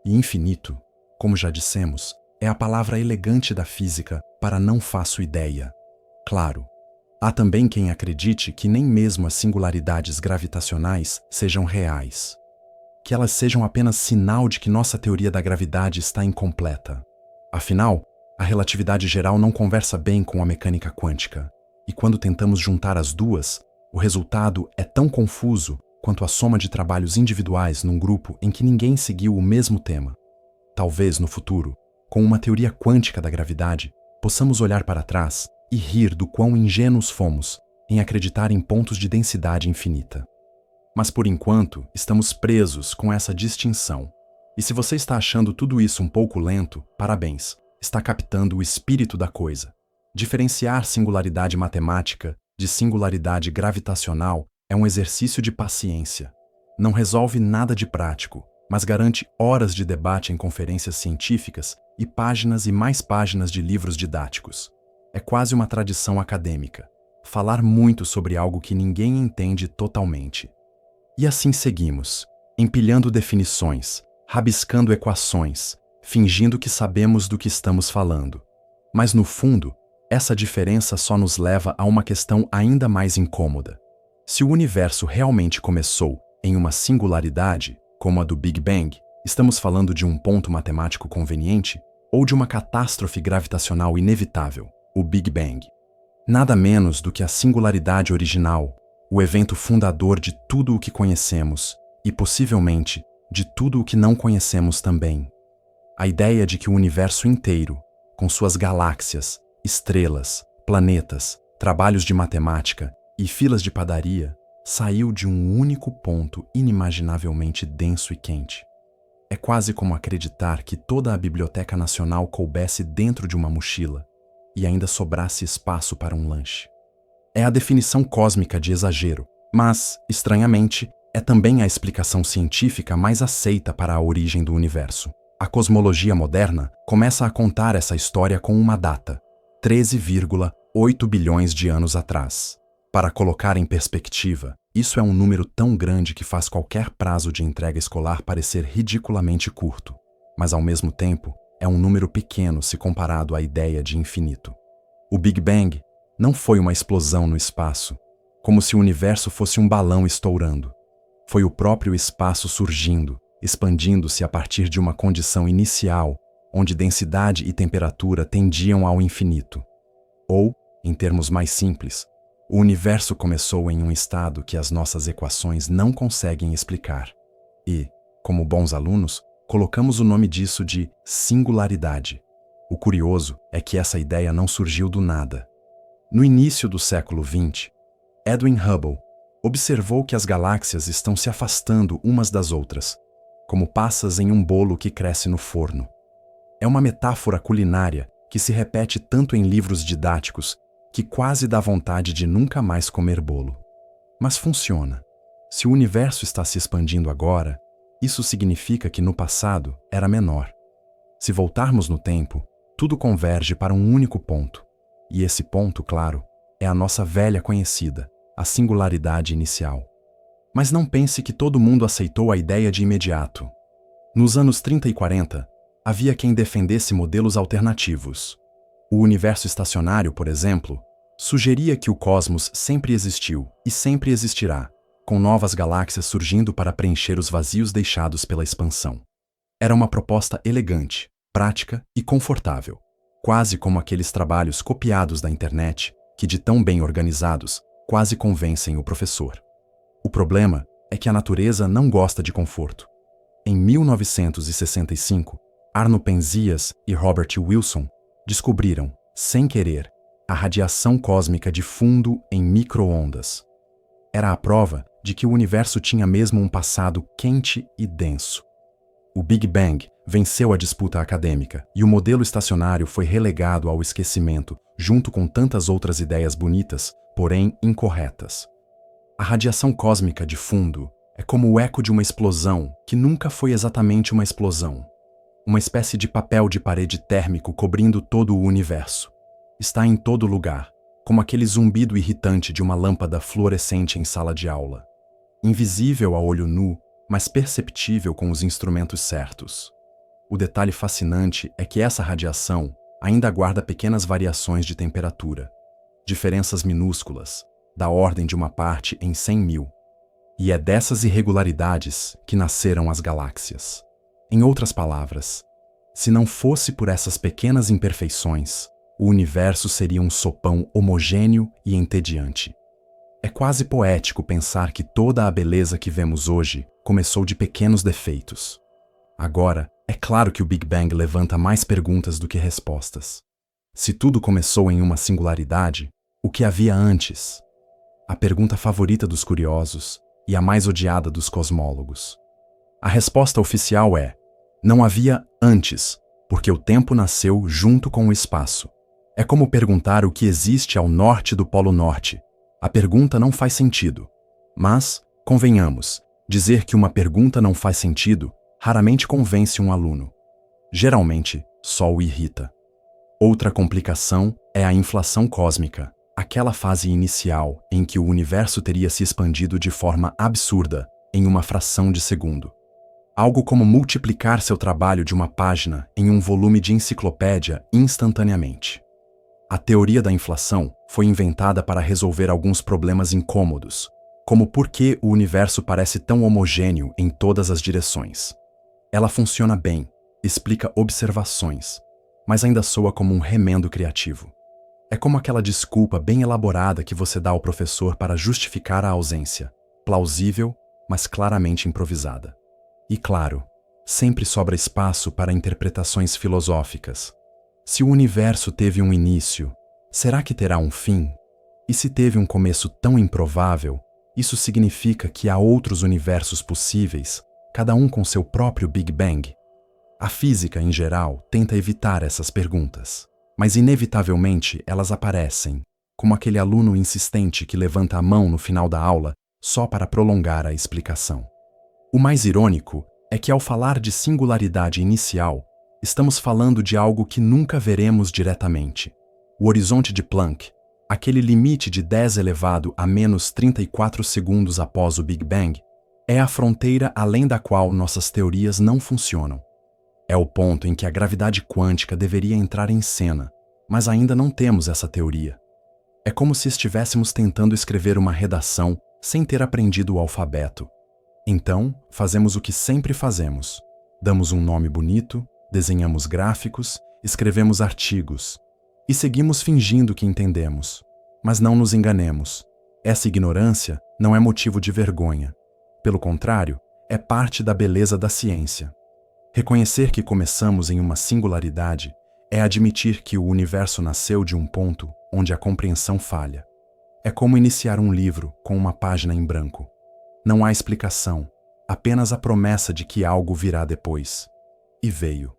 E infinito, como já dissemos, é a palavra elegante da física para não faço ideia. Claro, há também quem acredite que nem mesmo as singularidades gravitacionais sejam reais. Que elas sejam apenas sinal de que nossa teoria da gravidade está incompleta. Afinal, a relatividade geral não conversa bem com a mecânica quântica. E quando tentamos juntar as duas, o resultado é tão confuso quanto a soma de trabalhos individuais num grupo em que ninguém seguiu o mesmo tema. Talvez, no futuro, com uma teoria quântica da gravidade, possamos olhar para trás e rir do quão ingênuos fomos em acreditar em pontos de densidade infinita. Mas, por enquanto, estamos presos com essa distinção. E se você está achando tudo isso um pouco lento, parabéns, está captando o espírito da coisa. Diferenciar singularidade matemática de singularidade gravitacional é um exercício de paciência. Não resolve nada de prático, mas garante horas de debate em conferências científicas e páginas e mais páginas de livros didáticos. É quase uma tradição acadêmica, falar muito sobre algo que ninguém entende totalmente. E assim seguimos, empilhando definições, rabiscando equações, fingindo que sabemos do que estamos falando. Mas no fundo, essa diferença só nos leva a uma questão ainda mais incômoda. Se o universo realmente começou em uma singularidade, como a do Big Bang, estamos falando de um ponto matemático conveniente ou de uma catástrofe gravitacional inevitável, o Big Bang. Nada menos do que a singularidade original, o evento fundador de tudo o que conhecemos e, possivelmente, de tudo o que não conhecemos também. A ideia de que o universo inteiro, com suas galáxias, estrelas, planetas, trabalhos de matemática e filas de padaria, saiu de um único ponto inimaginavelmente denso e quente. É quase como acreditar que toda a Biblioteca Nacional coubesse dentro de uma mochila e ainda sobrasse espaço para um lanche. É a definição cósmica de exagero, mas, estranhamente, é também a explicação científica mais aceita para a origem do universo. A cosmologia moderna começa a contar essa história com uma data: 13,8 bilhões de anos atrás. Para colocar em perspectiva, isso é um número tão grande que faz qualquer prazo de entrega escolar parecer ridiculamente curto, mas ao mesmo tempo é um número pequeno se comparado à ideia de infinito. O Big Bang não foi uma explosão no espaço, como se o universo fosse um balão estourando. Foi o próprio espaço surgindo, expandindo-se a partir de uma condição inicial, onde densidade e temperatura tendiam ao infinito. Ou, em termos mais simples, o universo começou em um estado que as nossas equações não conseguem explicar. E, como bons alunos, colocamos o nome disso de singularidade. O curioso é que essa ideia não surgiu do nada. No início do século XX, Edwin Hubble observou que as galáxias estão se afastando umas das outras, como passas em um bolo que cresce no forno. É uma metáfora culinária que se repete tanto em livros didáticos que quase dá vontade de nunca mais comer bolo. Mas funciona. Se o universo está se expandindo agora, isso significa que no passado era menor. Se voltarmos no tempo, tudo converge para um único ponto. E esse ponto, claro, é a nossa velha conhecida, a singularidade inicial. Mas não pense que todo mundo aceitou a ideia de imediato. Nos anos 30 e 40, havia quem defendesse modelos alternativos. O universo estacionário, por exemplo, sugeria que o cosmos sempre existiu e sempre existirá, com novas galáxias surgindo para preencher os vazios deixados pela expansão. Era uma proposta elegante, prática e confortável, quase como aqueles trabalhos copiados da internet que, de tão bem organizados, quase convencem o professor. O problema é que a natureza não gosta de conforto. Em 1965, Arno Penzias e Robert Wilson descobriram, sem querer, a radiação cósmica de fundo em micro-ondas. Era a prova de que o universo tinha mesmo um passado quente e denso. O Big Bang venceu a disputa acadêmica e o modelo estacionário foi relegado ao esquecimento, junto com tantas outras ideias bonitas, porém incorretas. A radiação cósmica de fundo é como o eco de uma explosão que nunca foi exatamente uma explosão. Uma espécie de papel de parede térmico cobrindo todo o universo. Está em todo lugar, como aquele zumbido irritante de uma lâmpada fluorescente em sala de aula. Invisível a olho nu, mas perceptível com os instrumentos certos. O detalhe fascinante é que essa radiação ainda guarda pequenas variações de temperatura, diferenças minúsculas, da ordem de uma parte em 100.000. E é dessas irregularidades que nasceram as galáxias. Em outras palavras, se não fosse por essas pequenas imperfeições, o universo seria um sopão homogêneo e entediante. É quase poético pensar que toda a beleza que vemos hoje começou de pequenos defeitos. Agora, é claro que o Big Bang levanta mais perguntas do que respostas. Se tudo começou em uma singularidade, o que havia antes? A pergunta favorita dos curiosos e a mais odiada dos cosmólogos. A resposta oficial é: não havia antes, porque o tempo nasceu junto com o espaço. É como perguntar o que existe ao norte do Polo Norte. A pergunta não faz sentido. Mas, convenhamos, dizer que uma pergunta não faz sentido raramente convence um aluno. Geralmente, só o irrita. Outra complicação é a inflação cósmica, aquela fase inicial em que o universo teria se expandido de forma absurda, em uma fração de segundo. Algo como multiplicar seu trabalho de uma página em um volume de enciclopédia instantaneamente. A teoria da inflação foi inventada para resolver alguns problemas incômodos, como por que o universo parece tão homogêneo em todas as direções. Ela funciona bem, explica observações, mas ainda soa como um remendo criativo. É como aquela desculpa bem elaborada que você dá ao professor para justificar a ausência, plausível, mas claramente improvisada. E claro, sempre sobra espaço para interpretações filosóficas. Se o universo teve um início, será que terá um fim? E se teve um começo tão improvável, isso significa que há outros universos possíveis, cada um com seu próprio Big Bang? A física, em geral, tenta evitar essas perguntas, mas inevitavelmente elas aparecem, como aquele aluno insistente que levanta a mão no final da aula só para prolongar a explicação. O mais irônico é que, ao falar de singularidade inicial, estamos falando de algo que nunca veremos diretamente. O horizonte de Planck, aquele limite de 10 elevado a menos 34 segundos após o Big Bang, é a fronteira além da qual nossas teorias não funcionam. É o ponto em que a gravidade quântica deveria entrar em cena, mas ainda não temos essa teoria. É como se estivéssemos tentando escrever uma redação sem ter aprendido o alfabeto. Então, fazemos o que sempre fazemos. Damos um nome bonito, desenhamos gráficos, escrevemos artigos e seguimos fingindo que entendemos. Mas não nos enganemos. Essa ignorância não é motivo de vergonha. Pelo contrário, é parte da beleza da ciência. Reconhecer que começamos em uma singularidade é admitir que o universo nasceu de um ponto onde a compreensão falha. É como iniciar um livro com uma página em branco. Não há explicação, apenas a promessa de que algo virá depois. E veio.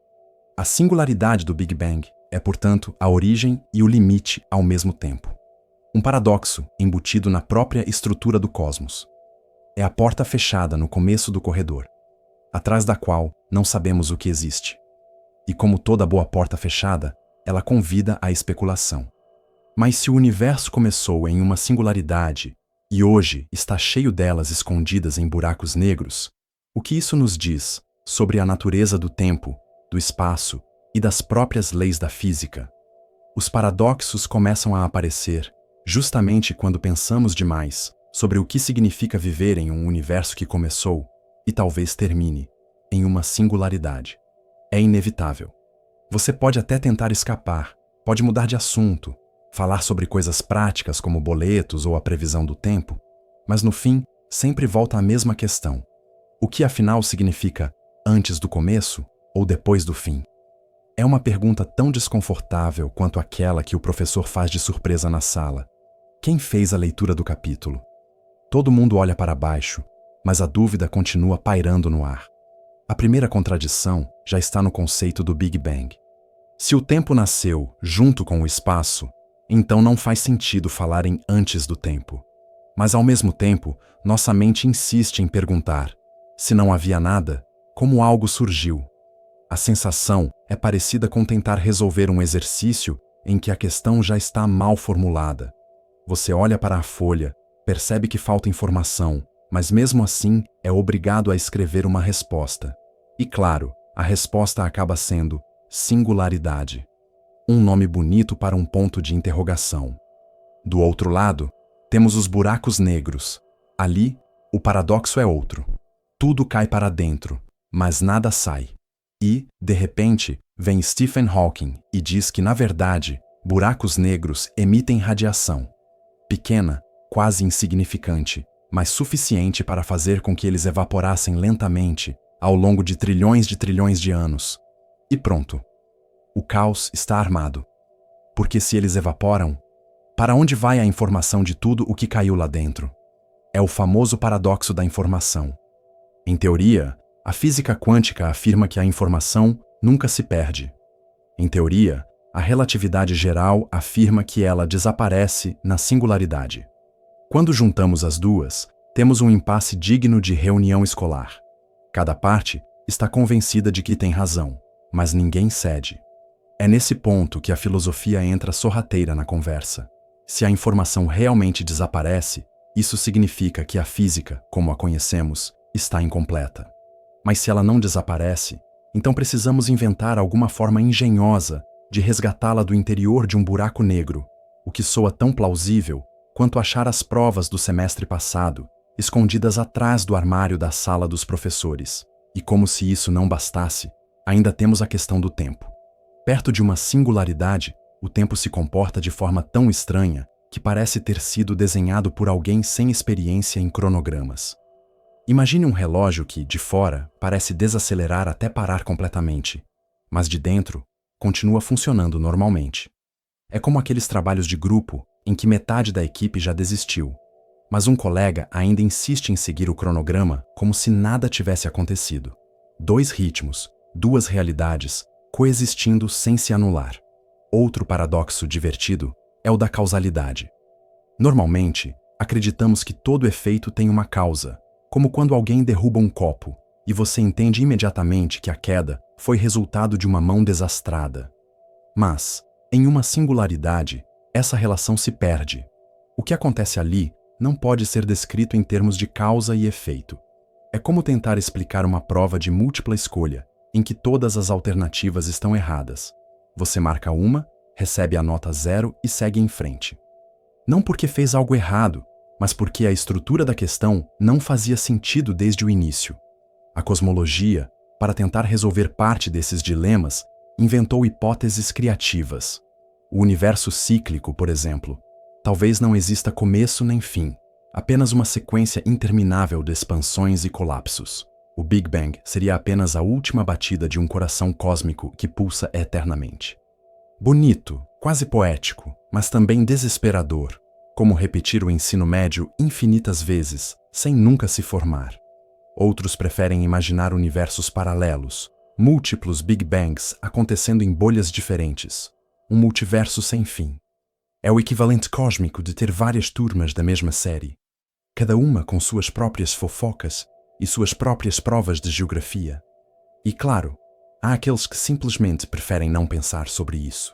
A singularidade do Big Bang é, portanto, a origem e o limite ao mesmo tempo. Um paradoxo embutido na própria estrutura do cosmos. É a porta fechada no começo do corredor, atrás da qual não sabemos o que existe. E como toda boa porta fechada, ela convida à especulação. Mas se o universo começou em uma singularidade e hoje está cheio delas escondidas em buracos negros, o que isso nos diz sobre a natureza do tempo, do espaço e das próprias leis da física? Os paradoxos começam a aparecer justamente quando pensamos demais sobre o que significa viver em um universo que começou e talvez termine em uma singularidade. É inevitável. Você pode até tentar escapar, pode mudar de assunto, falar sobre coisas práticas como boletos ou a previsão do tempo, mas no fim sempre volta à mesma questão. O que afinal significa antes do começo ou depois do fim? É uma pergunta tão desconfortável quanto aquela que o professor faz de surpresa na sala. Quem fez a leitura do capítulo? Todo mundo olha para baixo, mas a dúvida continua pairando no ar. A primeira contradição já está no conceito do Big Bang. Se o tempo nasceu junto com o espaço, então não faz sentido falar em antes do tempo. Mas ao mesmo tempo, nossa mente insiste em perguntar: se não havia nada, como algo surgiu? A sensação é parecida com tentar resolver um exercício em que a questão já está mal formulada. Você olha para a folha, percebe que falta informação, mas mesmo assim é obrigado a escrever uma resposta. E claro, a resposta acaba sendo singularidade. Um nome bonito para um ponto de interrogação. Do outro lado, temos os buracos negros. Ali, o paradoxo é outro. Tudo cai para dentro, mas nada sai. E, de repente, vem Stephen Hawking e diz que, na verdade, buracos negros emitem radiação. Pequena, quase insignificante, mas suficiente para fazer com que eles evaporassem lentamente ao longo de trilhões de anos. E pronto. O caos está armado. Porque se eles evaporam, para onde vai a informação de tudo o que caiu lá dentro? É o famoso paradoxo da informação. Em teoria, a física quântica afirma que a informação nunca se perde. Em teoria, a relatividade geral afirma que ela desaparece na singularidade. Quando juntamos as duas, temos um impasse digno de reunião escolar. Cada parte está convencida de que tem razão, mas ninguém cede. É nesse ponto que a filosofia entra sorrateira na conversa. Se a informação realmente desaparece, isso significa que a física, como a conhecemos, está incompleta. Mas se ela não desaparece, então precisamos inventar alguma forma engenhosa de resgatá-la do interior de um buraco negro, o que soa tão plausível quanto achar as provas do semestre passado, escondidas atrás do armário da sala dos professores. E como se isso não bastasse, ainda temos a questão do tempo. Perto de uma singularidade, o tempo se comporta de forma tão estranha que parece ter sido desenhado por alguém sem experiência em cronogramas. Imagine um relógio que, de fora, parece desacelerar até parar completamente, mas de dentro, continua funcionando normalmente. É como aqueles trabalhos de grupo em que metade da equipe já desistiu, mas um colega ainda insiste em seguir o cronograma como se nada tivesse acontecido. Dois ritmos, duas realidades, coexistindo sem se anular. Outro paradoxo divertido é o da causalidade. Normalmente, acreditamos que todo efeito tem uma causa, como quando alguém derruba um copo, e você entende imediatamente que a queda foi resultado de uma mão desastrada. Mas, em uma singularidade, essa relação se perde. O que acontece ali não pode ser descrito em termos de causa e efeito. É como tentar explicar uma prova de múltipla escolha, em que todas as alternativas estão erradas. Você marca uma, recebe a nota 0 e segue em frente. Não porque fez algo errado, mas porque a estrutura da questão não fazia sentido desde o início. A cosmologia, para tentar resolver parte desses dilemas, inventou hipóteses criativas. O universo cíclico, por exemplo, talvez não exista começo nem fim, apenas uma sequência interminável de expansões e colapsos. O Big Bang seria apenas a última batida de um coração cósmico que pulsa eternamente. Bonito, quase poético, mas também desesperador, como repetir o ensino médio infinitas vezes, sem nunca se formar. Outros preferem imaginar universos paralelos, múltiplos Big Bangs acontecendo em bolhas diferentes, um multiverso sem fim. É o equivalente cósmico de ter várias turmas da mesma série, cada uma com suas próprias fofocas e suas próprias provas de geografia. E claro, há aqueles que simplesmente preferem não pensar sobre isso.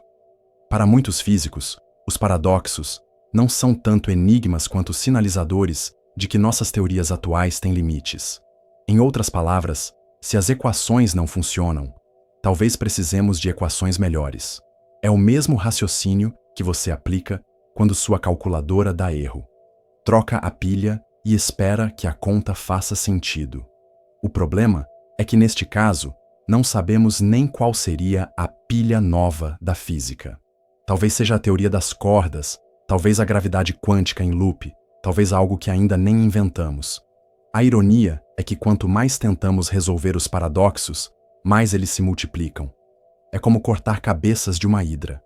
Para muitos físicos, os paradoxos não são tanto enigmas quanto sinalizadores de que nossas teorias atuais têm limites. Em outras palavras, se as equações não funcionam, talvez precisemos de equações melhores. É o mesmo raciocínio que você aplica quando sua calculadora dá erro. Troca a pilha e espera que a conta faça sentido. O problema é que, neste caso, não sabemos nem qual seria a pilha nova da física. Talvez seja a teoria das cordas, talvez a gravidade quântica em loop, talvez algo que ainda nem inventamos. A ironia é que quanto mais tentamos resolver os paradoxos, mais eles se multiplicam. É como cortar cabeças de uma hidra.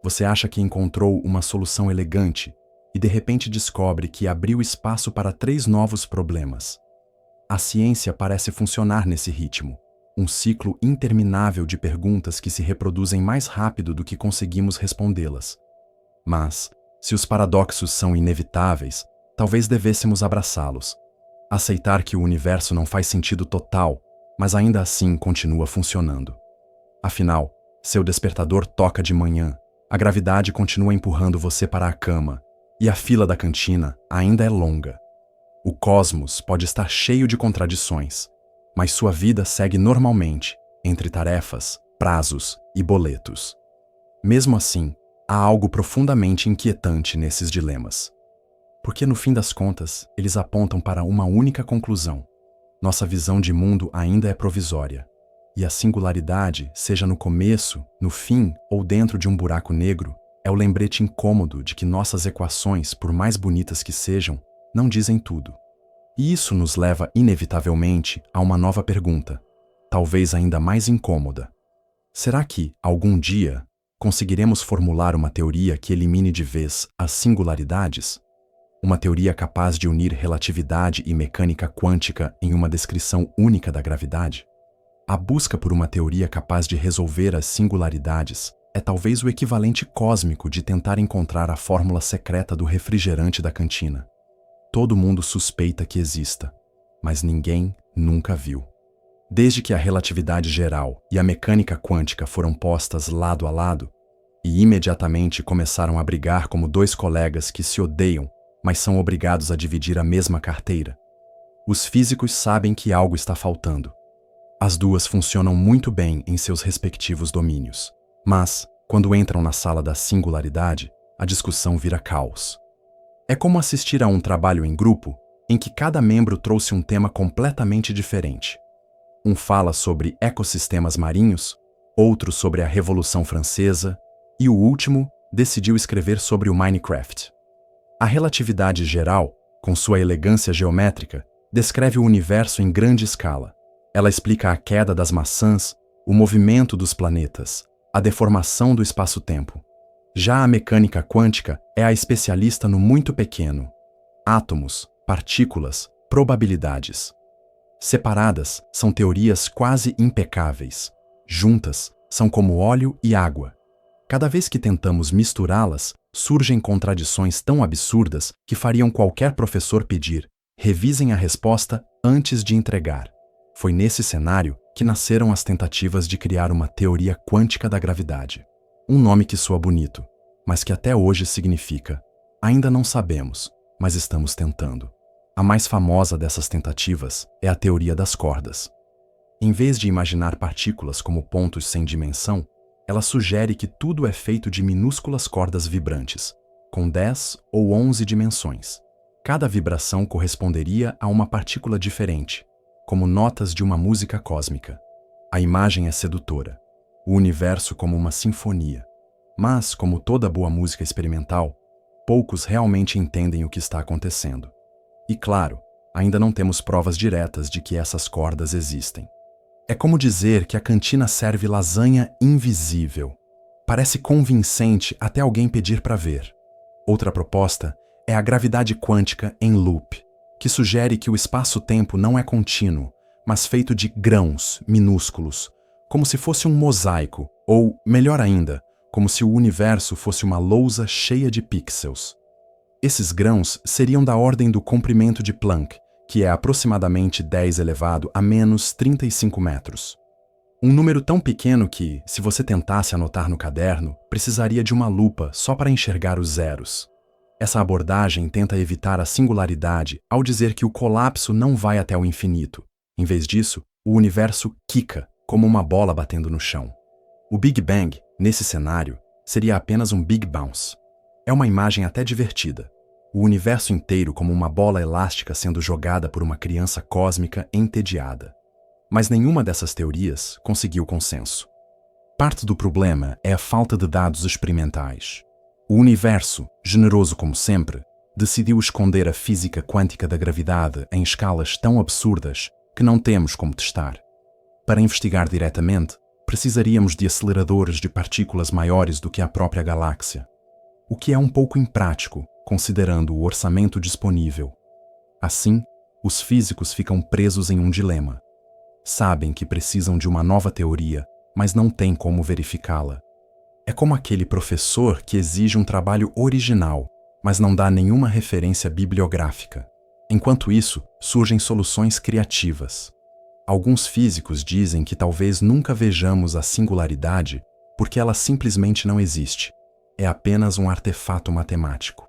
Você acha que encontrou uma solução elegante e de repente descobre que abriu espaço para 3 novos problemas. A ciência parece funcionar nesse ritmo, um ciclo interminável de perguntas que se reproduzem mais rápido do que conseguimos respondê-las. Mas, se os paradoxos são inevitáveis, talvez devêssemos abraçá-los. Aceitar que o universo não faz sentido total, mas ainda assim continua funcionando. Afinal, seu despertador toca de manhã, a gravidade continua empurrando você para a cama, e a fila da cantina ainda é longa. O cosmos pode estar cheio de contradições, mas sua vida segue normalmente, entre tarefas, prazos e boletos. Mesmo assim, há algo profundamente inquietante nesses dilemas. Porque, no fim das contas, eles apontam para uma única conclusão: nossa visão de mundo ainda é provisória. E a singularidade, seja no começo, no fim ou dentro de um buraco negro, é o lembrete incômodo de que nossas equações, por mais bonitas que sejam, não dizem tudo. E isso nos leva inevitavelmente a uma nova pergunta, talvez ainda mais incômoda. Será que, algum dia, conseguiremos formular uma teoria que elimine de vez as singularidades? Uma teoria capaz de unir relatividade e mecânica quântica em uma descrição única da gravidade? A busca por uma teoria capaz de resolver as singularidades é talvez o equivalente cósmico de tentar encontrar a fórmula secreta do refrigerante da cantina. Todo mundo suspeita que exista, mas ninguém nunca viu. Desde que a relatividade geral e a mecânica quântica foram postas lado a lado, e imediatamente começaram a brigar como 2 colegas que se odeiam, mas são obrigados a dividir a mesma carteira, os físicos sabem que algo está faltando. As duas funcionam muito bem em seus respectivos domínios, mas, quando entram na sala da singularidade, a discussão vira caos. É como assistir a um trabalho em grupo em que cada membro trouxe um tema completamente diferente. Um fala sobre ecossistemas marinhos, outro sobre a Revolução Francesa, e o último decidiu escrever sobre o Minecraft. A relatividade geral, com sua elegância geométrica, descreve o universo em grande escala. Ela explica a queda das maçãs, o movimento dos planetas, a deformação do espaço-tempo. Já a mecânica quântica é a especialista no muito pequeno: átomos, partículas, probabilidades. Separadas, são teorias quase impecáveis. Juntas, são como óleo e água. Cada vez que tentamos misturá-las, surgem contradições tão absurdas que fariam qualquer professor pedir: revisem a resposta antes de entregar. Foi nesse cenário que nasceram as tentativas de criar uma teoria quântica da gravidade. Um nome que soa bonito, mas que até hoje significa: ainda não sabemos, mas estamos tentando. A mais famosa dessas tentativas é a teoria das cordas. Em vez de imaginar partículas como pontos sem dimensão, ela sugere que tudo é feito de minúsculas cordas vibrantes, com 10 ou 11 dimensões. Cada vibração corresponderia a uma partícula diferente, como notas de uma música cósmica. A imagem é sedutora, o universo como uma sinfonia. Mas, como toda boa música experimental, poucos realmente entendem o que está acontecendo. E claro, ainda não temos provas diretas de que essas cordas existem. É como dizer que a cantina serve lasanha invisível. Parece convincente até alguém pedir para ver. Outra proposta é a gravidade quântica em loop, que sugere que o espaço-tempo não é contínuo, mas feito de grãos minúsculos, como se fosse um mosaico, ou, melhor ainda, como se o universo fosse uma lousa cheia de pixels. Esses grãos seriam da ordem do comprimento de Planck, que é aproximadamente 10 elevado a menos 35 metros. Um número tão pequeno que, se você tentasse anotar no caderno, precisaria de uma lupa só para enxergar os zeros. Essa abordagem tenta evitar a singularidade ao dizer que o colapso não vai até o infinito. Em vez disso, o universo quica, como uma bola batendo no chão. O Big Bang, nesse cenário, seria apenas um Big Bounce. É uma imagem até divertida. O universo inteiro como uma bola elástica sendo jogada por uma criança cósmica entediada. Mas nenhuma dessas teorias conseguiu consenso. Parte do problema é a falta de dados experimentais. O universo, generoso como sempre, decidiu esconder a física quântica da gravidade em escalas tão absurdas que não temos como testar. Para investigar diretamente, precisaríamos de aceleradores de partículas maiores do que a própria galáxia, o que é um pouco imprático, considerando o orçamento disponível. Assim, os físicos ficam presos em um dilema. Sabem que precisam de uma nova teoria, mas não têm como verificá-la. É como aquele professor que exige um trabalho original, mas não dá nenhuma referência bibliográfica. Enquanto isso, surgem soluções criativas. Alguns físicos dizem que talvez nunca vejamos a singularidade porque ela simplesmente não existe. É apenas um artefato matemático.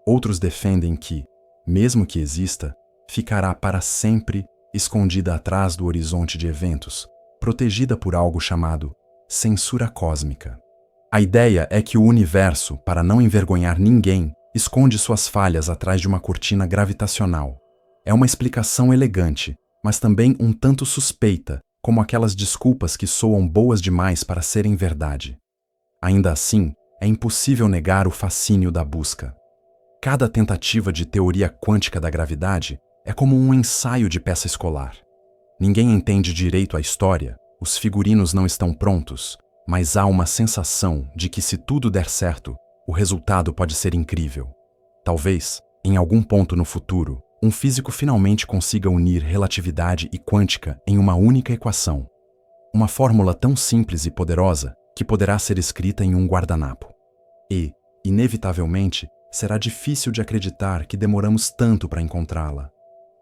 Outros defendem que, mesmo que exista, ficará para sempre escondida atrás do horizonte de eventos, protegida por algo chamado censura cósmica. A ideia é que o universo, para não envergonhar ninguém, esconde suas falhas atrás de uma cortina gravitacional. É uma explicação elegante, mas também um tanto suspeita, como aquelas desculpas que soam boas demais para serem verdade. Ainda assim, é impossível negar o fascínio da busca. Cada tentativa de teoria quântica da gravidade é como um ensaio de peça escolar. Ninguém entende direito a história, os figurinos não estão prontos, mas há uma sensação de que se tudo der certo, o resultado pode ser incrível. Talvez, em algum ponto no futuro, um físico finalmente consiga unir relatividade e quântica em uma única equação. Uma fórmula tão simples e poderosa que poderá ser escrita em um guardanapo. E, inevitavelmente, será difícil de acreditar que demoramos tanto para encontrá-la.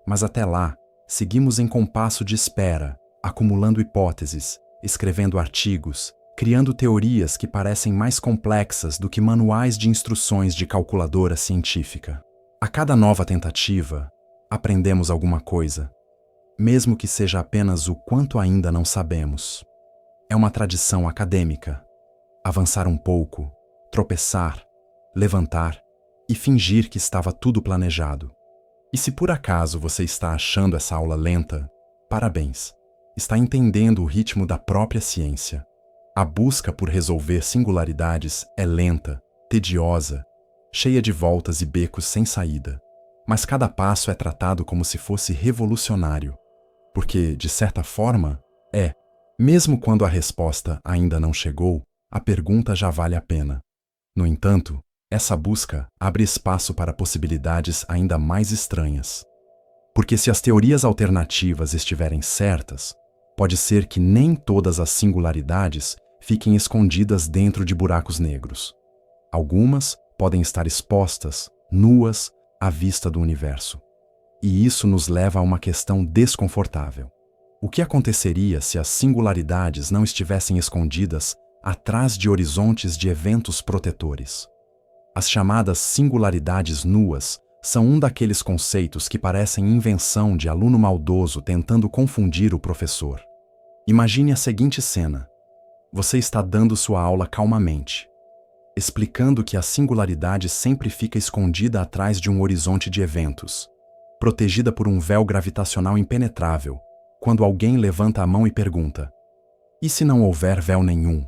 Mas até lá, seguimos em compasso de espera, acumulando hipóteses, escrevendo artigos, criando teorias que parecem mais complexas do que manuais de instruções de calculadora científica. A cada nova tentativa, aprendemos alguma coisa, mesmo que seja apenas o quanto ainda não sabemos. É uma tradição acadêmica. Avançar um pouco, tropeçar, levantar e fingir que estava tudo planejado. E se por acaso você está achando essa aula lenta, parabéns. Está entendendo o ritmo da própria ciência. A busca por resolver singularidades é lenta, tediosa, cheia de voltas e becos sem saída. Mas cada passo é tratado como se fosse revolucionário. Porque, de certa forma, mesmo quando a resposta ainda não chegou, a pergunta já vale a pena. No entanto, essa busca abre espaço para possibilidades ainda mais estranhas. Porque se as teorias alternativas estiverem certas, pode ser que nem todas as singularidades fiquem escondidas dentro de buracos negros. Algumas podem estar expostas, nuas, à vista do universo. E isso nos leva a uma questão desconfortável. O que aconteceria se as singularidades não estivessem escondidas atrás de horizontes de eventos protetores? As chamadas singularidades nuas são um daqueles conceitos que parecem invenção de aluno maldoso tentando confundir o professor. Imagine a seguinte cena. Você está dando sua aula calmamente, explicando que a singularidade sempre fica escondida atrás de um horizonte de eventos, protegida por um véu gravitacional impenetrável, quando alguém levanta a mão e pergunta: e se não houver véu nenhum?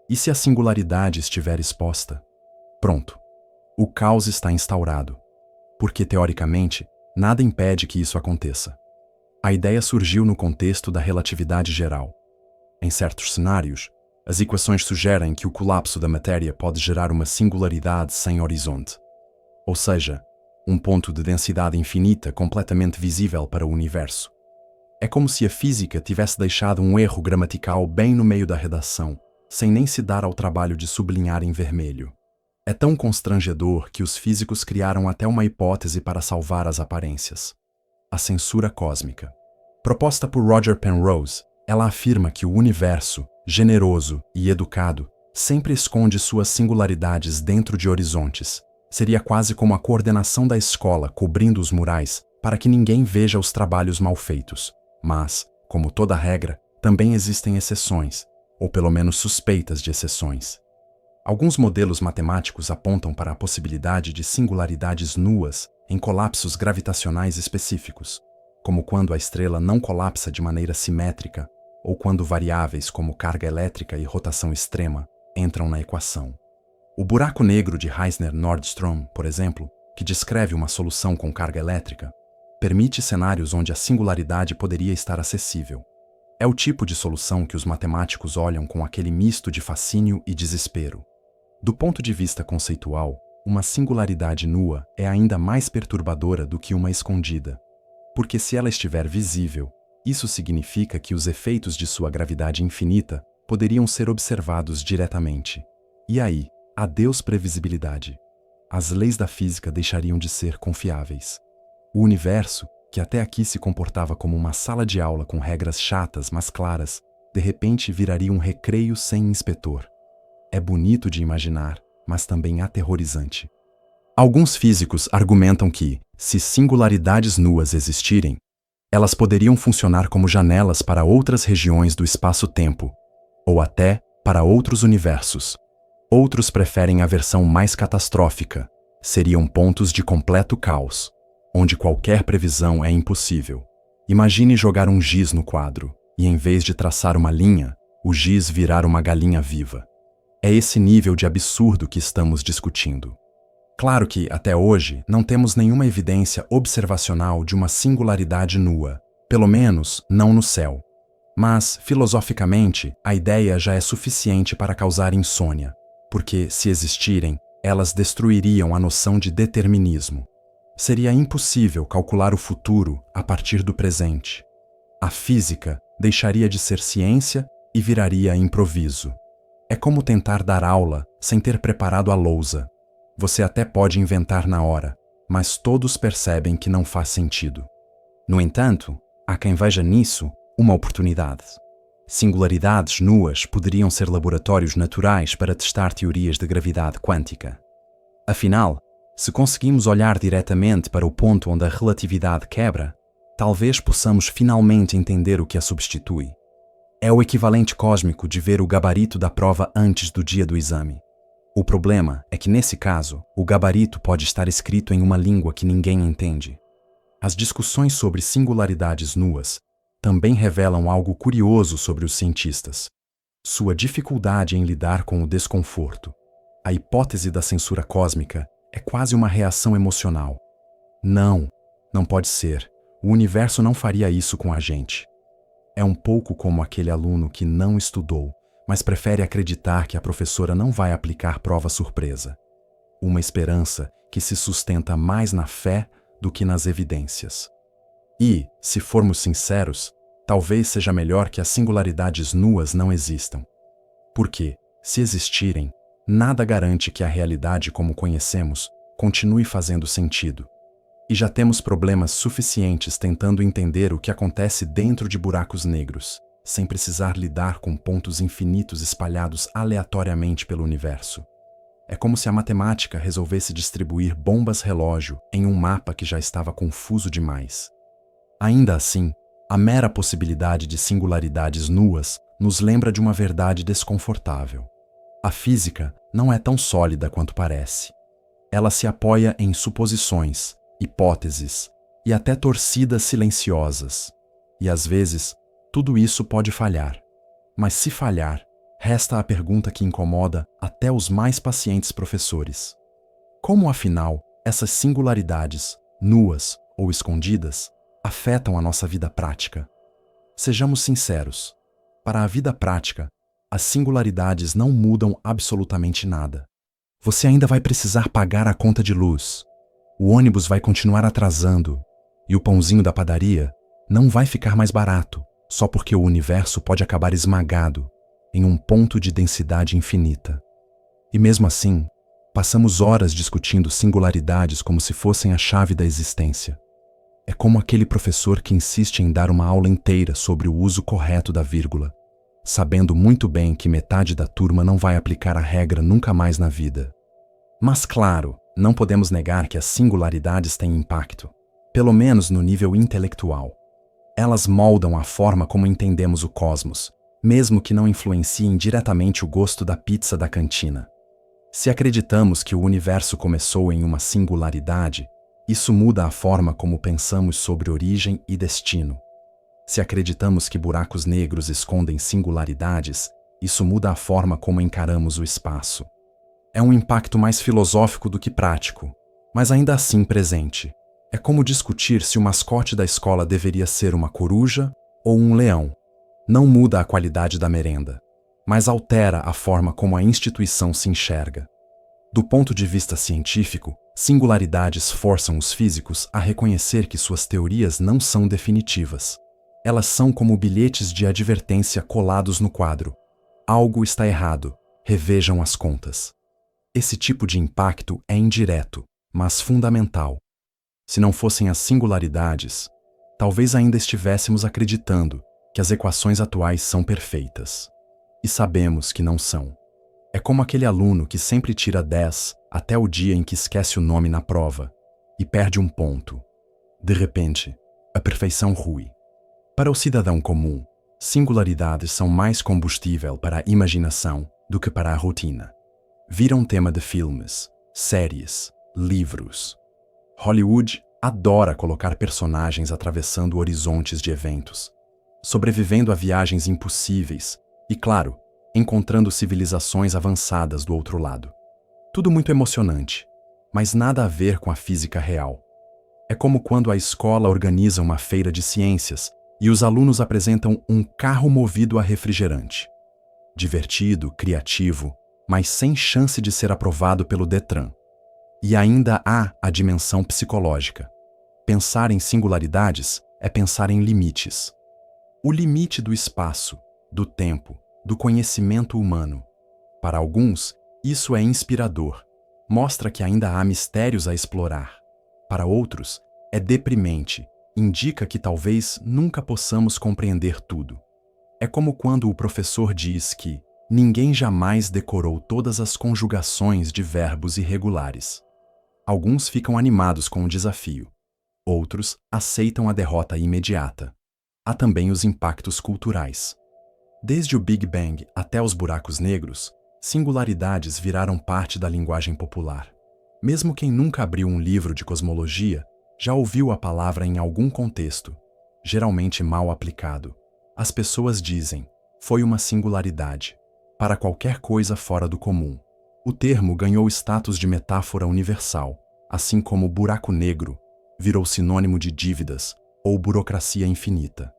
E se a singularidade estiver exposta? Pronto. O caos está instaurado. Porque, teoricamente, nada impede que isso aconteça. A ideia surgiu no contexto da relatividade geral. Em certos cenários, as equações sugerem que o colapso da matéria pode gerar uma singularidade sem horizonte. Ou seja, um ponto de densidade infinita completamente visível para o universo. É como se a física tivesse deixado um erro gramatical bem no meio da redação, sem nem se dar ao trabalho de sublinhar em vermelho. É tão constrangedor que os físicos criaram até uma hipótese para salvar as aparências: a censura cósmica. Proposta por Roger Penrose, ela afirma que o universo, generoso e educado, sempre esconde suas singularidades dentro de horizontes, Seria quase como a coordenação da escola cobrindo os murais para que ninguém veja os trabalhos mal feitos. Mas, como toda regra, também existem exceções, ou pelo menos suspeitas de exceções. Alguns modelos matemáticos apontam para a possibilidade de singularidades nuas em colapsos gravitacionais específicos, como quando a estrela não colapsa de maneira simétrica ou quando variáveis como carga elétrica e rotação extrema entram na equação. O buraco negro de Reissner-Nordström, por exemplo, que descreve uma solução com carga elétrica, permite cenários onde a singularidade poderia estar acessível. É o tipo de solução que os matemáticos olham com aquele misto de fascínio e desespero. Do ponto de vista conceitual, uma singularidade nua é ainda mais perturbadora do que uma escondida, porque se ela estiver visível, isso significa que os efeitos de sua gravidade infinita poderiam ser observados diretamente. E aí, adeus previsibilidade. As leis da física deixariam de ser confiáveis. O universo, que até aqui se comportava como uma sala de aula com regras chatas, mas claras, de repente viraria um recreio sem inspetor. É bonito de imaginar, mas também aterrorizante. Alguns físicos argumentam que, se singularidades nuas existirem, elas poderiam funcionar como janelas para outras regiões do espaço-tempo, ou até para outros universos. Outros preferem a versão mais catastrófica. Seriam pontos de completo caos, onde qualquer previsão é impossível. Imagine jogar um giz no quadro, e em vez de traçar uma linha, o giz virar uma galinha viva. É esse nível de absurdo que estamos discutindo. Claro que, até hoje, não temos nenhuma evidência observacional de uma singularidade nua, pelo menos não no céu. Mas, filosoficamente, a ideia já é suficiente para causar insônia, porque, se existirem, elas destruiriam a noção de determinismo. Seria impossível calcular o futuro a partir do presente. A física deixaria de ser ciência e viraria improviso. É como tentar dar aula sem ter preparado a lousa. Você até pode inventar na hora, mas todos percebem que não faz sentido. No entanto, há quem veja nisso uma oportunidade. Singularidades nuas poderiam ser laboratórios naturais para testar teorias de gravidade quântica. Afinal, se conseguimos olhar diretamente para o ponto onde a relatividade quebra, talvez possamos finalmente entender o que a substitui. É o equivalente cósmico de ver o gabarito da prova antes do dia do exame. O problema é que, nesse caso, o gabarito pode estar escrito em uma língua que ninguém entende. As discussões sobre singularidades nuas também revelam algo curioso sobre os cientistas: sua dificuldade em lidar com o desconforto. A hipótese da censura cósmica é quase uma reação emocional. Não pode ser. O universo não faria isso com a gente. É um pouco como aquele aluno que não estudou, mas prefere acreditar que a professora não vai aplicar prova surpresa. Uma esperança que se sustenta mais na fé do que nas evidências. E, se formos sinceros, talvez seja melhor que as singularidades nuas não existam. Porque, se existirem, nada garante que a realidade como conhecemos continue fazendo sentido. E já temos problemas suficientes tentando entender o que acontece dentro de buracos negros, sem precisar lidar com pontos infinitos espalhados aleatoriamente pelo universo. É como se a matemática resolvesse distribuir bombas-relógio em um mapa que já estava confuso demais. Ainda assim, a mera possibilidade de singularidades nuas nos lembra de uma verdade desconfortável. A física não é tão sólida quanto parece. Ela se apoia em suposições, hipóteses e até torcidas silenciosas. E às vezes, tudo isso pode falhar. Mas se falhar, resta a pergunta que incomoda até os mais pacientes professores. Como, afinal, essas singularidades, nuas ou escondidas, afetam a nossa vida prática? Sejamos sinceros. Para a vida prática, as singularidades não mudam absolutamente nada. Você ainda vai precisar pagar a conta de luz. O ônibus vai continuar atrasando. E o pãozinho da padaria não vai ficar mais barato, só porque o universo pode acabar esmagado em um ponto de densidade infinita. E mesmo assim, passamos horas discutindo singularidades como se fossem a chave da existência. É como aquele professor que insiste em dar uma aula inteira sobre o uso correto da vírgula, sabendo muito bem que metade da turma não vai aplicar a regra nunca mais na vida. Mas claro, não podemos negar que as singularidades têm impacto, pelo menos no nível intelectual. Elas moldam a forma como entendemos o cosmos, mesmo que não influenciem diretamente o gosto da pizza da cantina. Se acreditamos que o universo começou em uma singularidade, isso muda a forma como pensamos sobre origem e destino. Se acreditamos que buracos negros escondem singularidades, isso muda a forma como encaramos o espaço. É um impacto mais filosófico do que prático, mas ainda assim presente. É como discutir se o mascote da escola deveria ser uma coruja ou um leão. Não muda a qualidade da merenda, mas altera a forma como a instituição se enxerga. Do ponto de vista científico, singularidades forçam os físicos a reconhecer que suas teorias não são definitivas. Elas são como bilhetes de advertência colados no quadro. Algo está errado, revejam as contas. Esse tipo de impacto é indireto, mas fundamental. Se não fossem as singularidades, talvez ainda estivéssemos acreditando que as equações atuais são perfeitas. E sabemos que não são. É como aquele aluno que sempre tira 10 até o dia em que esquece o nome na prova e perde um ponto. De repente, a perfeição rui. Para o cidadão comum, singularidades são mais combustível para a imaginação do que para a rotina. Viram tema de filmes, séries, livros. Hollywood adora colocar personagens atravessando horizontes de eventos, sobrevivendo a viagens impossíveis e, claro, encontrando civilizações avançadas do outro lado. Tudo muito emocionante, mas nada a ver com a física real. É como quando a escola organiza uma feira de ciências e os alunos apresentam um carro movido a refrigerante. Divertido, criativo, mas sem chance de ser aprovado pelo Detran. E ainda há a dimensão psicológica. Pensar em singularidades é pensar em limites. O limite do espaço, do tempo, do conhecimento humano. Para alguns, isso é inspirador. Mostra que ainda há mistérios a explorar. Para outros, é deprimente. Indica que talvez nunca possamos compreender tudo. É como quando o professor diz que ninguém jamais decorou todas as conjugações de verbos irregulares. Alguns ficam animados com o desafio. Outros aceitam a derrota imediata. Há também os impactos culturais. Desde o Big Bang até os buracos negros, singularidades viraram parte da linguagem popular. Mesmo quem nunca abriu um livro de cosmologia já ouviu a palavra em algum contexto, geralmente mal aplicado. As pessoas dizem, foi uma singularidade, para qualquer coisa fora do comum. O termo ganhou status de metáfora universal, assim como buraco negro virou sinônimo de dívidas ou burocracia infinita.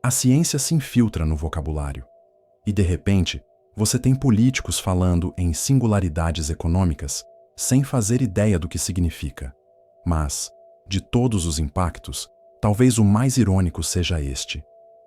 A ciência se infiltra no vocabulário. E, de repente, você tem políticos falando em singularidades econômicas sem fazer ideia do que significa. Mas, de todos os impactos, talvez o mais irônico seja este.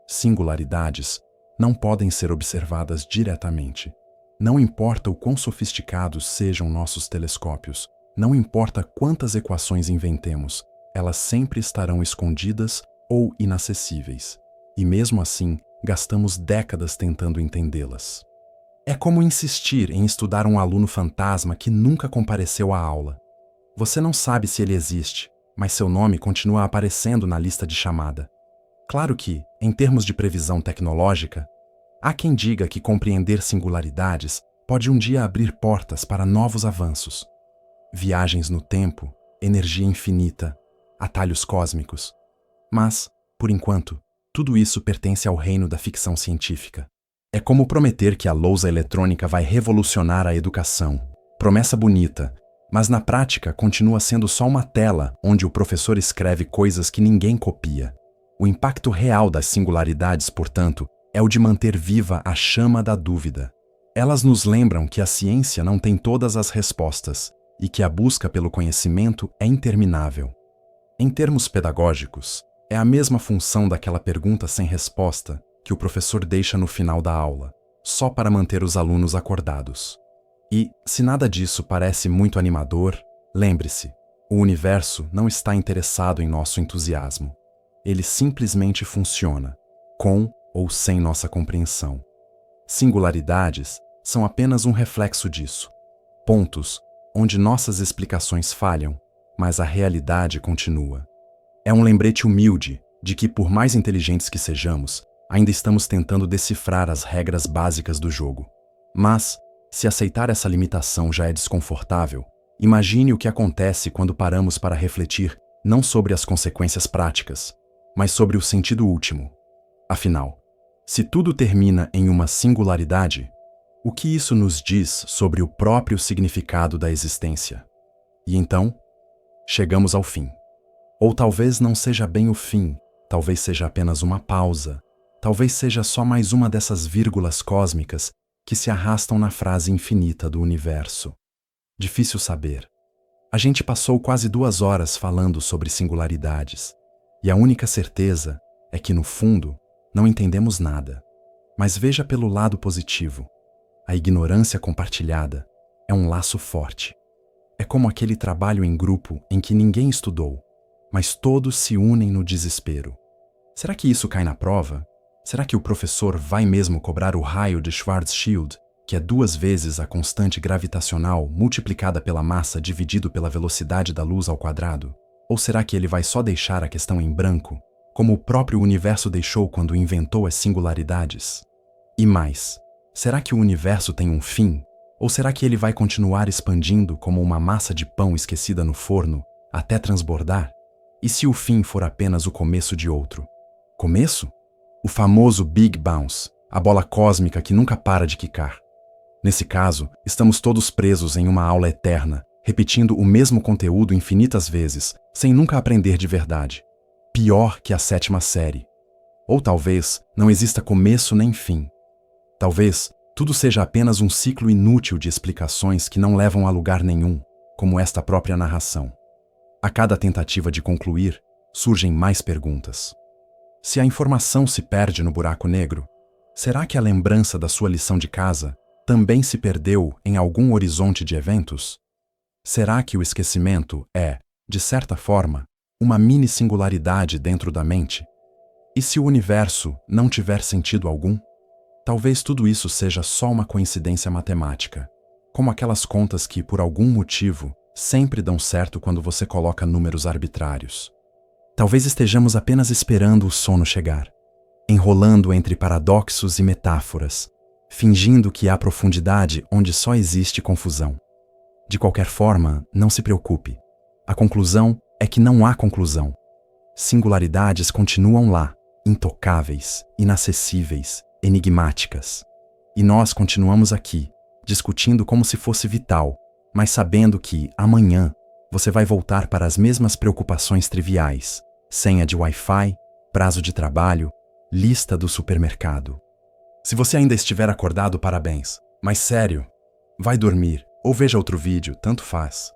Singularidades não podem ser observadas diretamente. Não importa o quão sofisticados sejam nossos telescópios, não importa quantas equações inventemos, elas sempre estarão escondidas ou inacessíveis. E mesmo assim, gastamos décadas tentando entendê-las. É como insistir em estudar um aluno fantasma que nunca compareceu à aula. Você não sabe se ele existe, mas seu nome continua aparecendo na lista de chamada. Claro que, em termos de previsão tecnológica, há quem diga que compreender singularidades pode um dia abrir portas para novos avanços. Viagens no tempo, energia infinita, atalhos cósmicos. Mas, por enquanto, tudo isso pertence ao reino da ficção científica. É como prometer que a lousa eletrônica vai revolucionar a educação. Promessa bonita, mas na prática continua sendo só uma tela onde o professor escreve coisas que ninguém copia. O impacto real das singularidades, portanto, é o de manter viva a chama da dúvida. Elas nos lembram que a ciência não tem todas as respostas e que a busca pelo conhecimento é interminável. Em termos pedagógicos, é a mesma função daquela pergunta sem resposta que o professor deixa no final da aula, só para manter os alunos acordados. E, se nada disso parece muito animador, lembre-se, o universo não está interessado em nosso entusiasmo. Ele simplesmente funciona, com ou sem nossa compreensão. Singularidades são apenas um reflexo disso. Pontos onde nossas explicações falham, mas a realidade continua. É um lembrete humilde de que, por mais inteligentes que sejamos, ainda estamos tentando decifrar as regras básicas do jogo. Mas, se aceitar essa limitação já é desconfortável, imagine o que acontece quando paramos para refletir não sobre as consequências práticas, mas sobre o sentido último. Afinal, se tudo termina em uma singularidade, o que isso nos diz sobre o próprio significado da existência? E então, chegamos ao fim. Ou talvez não seja bem o fim, talvez seja apenas uma pausa, talvez seja só mais uma dessas vírgulas cósmicas que se arrastam na frase infinita do universo. Difícil saber. A gente passou quase 2 horas falando sobre singularidades, e a única certeza é que, no fundo, não entendemos nada. Mas veja pelo lado positivo. A ignorância compartilhada é um laço forte. É como aquele trabalho em grupo em que ninguém estudou, mas todos se unem no desespero. Será que isso cai na prova? Será que o professor vai mesmo cobrar o raio de Schwarzschild, que é 2 vezes a constante gravitacional multiplicada pela massa dividido pela velocidade da luz ao quadrado? Ou será que ele vai só deixar a questão em branco, como o próprio universo deixou quando inventou as singularidades? E mais, será que o universo tem um fim? Ou será que ele vai continuar expandindo como uma massa de pão esquecida no forno, até transbordar? E se o fim for apenas o começo de outro? Começo? O famoso Big Bounce, a bola cósmica que nunca para de quicar. Nesse caso, estamos todos presos em uma aula eterna, repetindo o mesmo conteúdo infinitas vezes, sem nunca aprender de verdade. Pior que a 7ª série. Ou talvez não exista começo nem fim. Talvez tudo seja apenas um ciclo inútil de explicações que não levam a lugar nenhum, como esta própria narração. A cada tentativa de concluir, surgem mais perguntas. Se a informação se perde no buraco negro, será que a lembrança da sua lição de casa também se perdeu em algum horizonte de eventos? Será que o esquecimento é, de certa forma, uma mini-singularidade dentro da mente? E se o universo não tiver sentido algum? Talvez tudo isso seja só uma coincidência matemática, como aquelas contas que, por algum motivo, sempre dão certo quando você coloca números arbitrários. Talvez estejamos apenas esperando o sono chegar, enrolando entre paradoxos e metáforas, fingindo que há profundidade onde só existe confusão. De qualquer forma, não se preocupe. A conclusão é que não há conclusão. Singularidades continuam lá, intocáveis, inacessíveis, enigmáticas. E nós continuamos aqui, discutindo como se fosse vital, mas sabendo que, amanhã, você vai voltar para as mesmas preocupações triviais: senha de Wi-Fi, prazo de trabalho, lista do supermercado. Se você ainda estiver acordado, parabéns. Mas sério, vai dormir ou veja outro vídeo, tanto faz.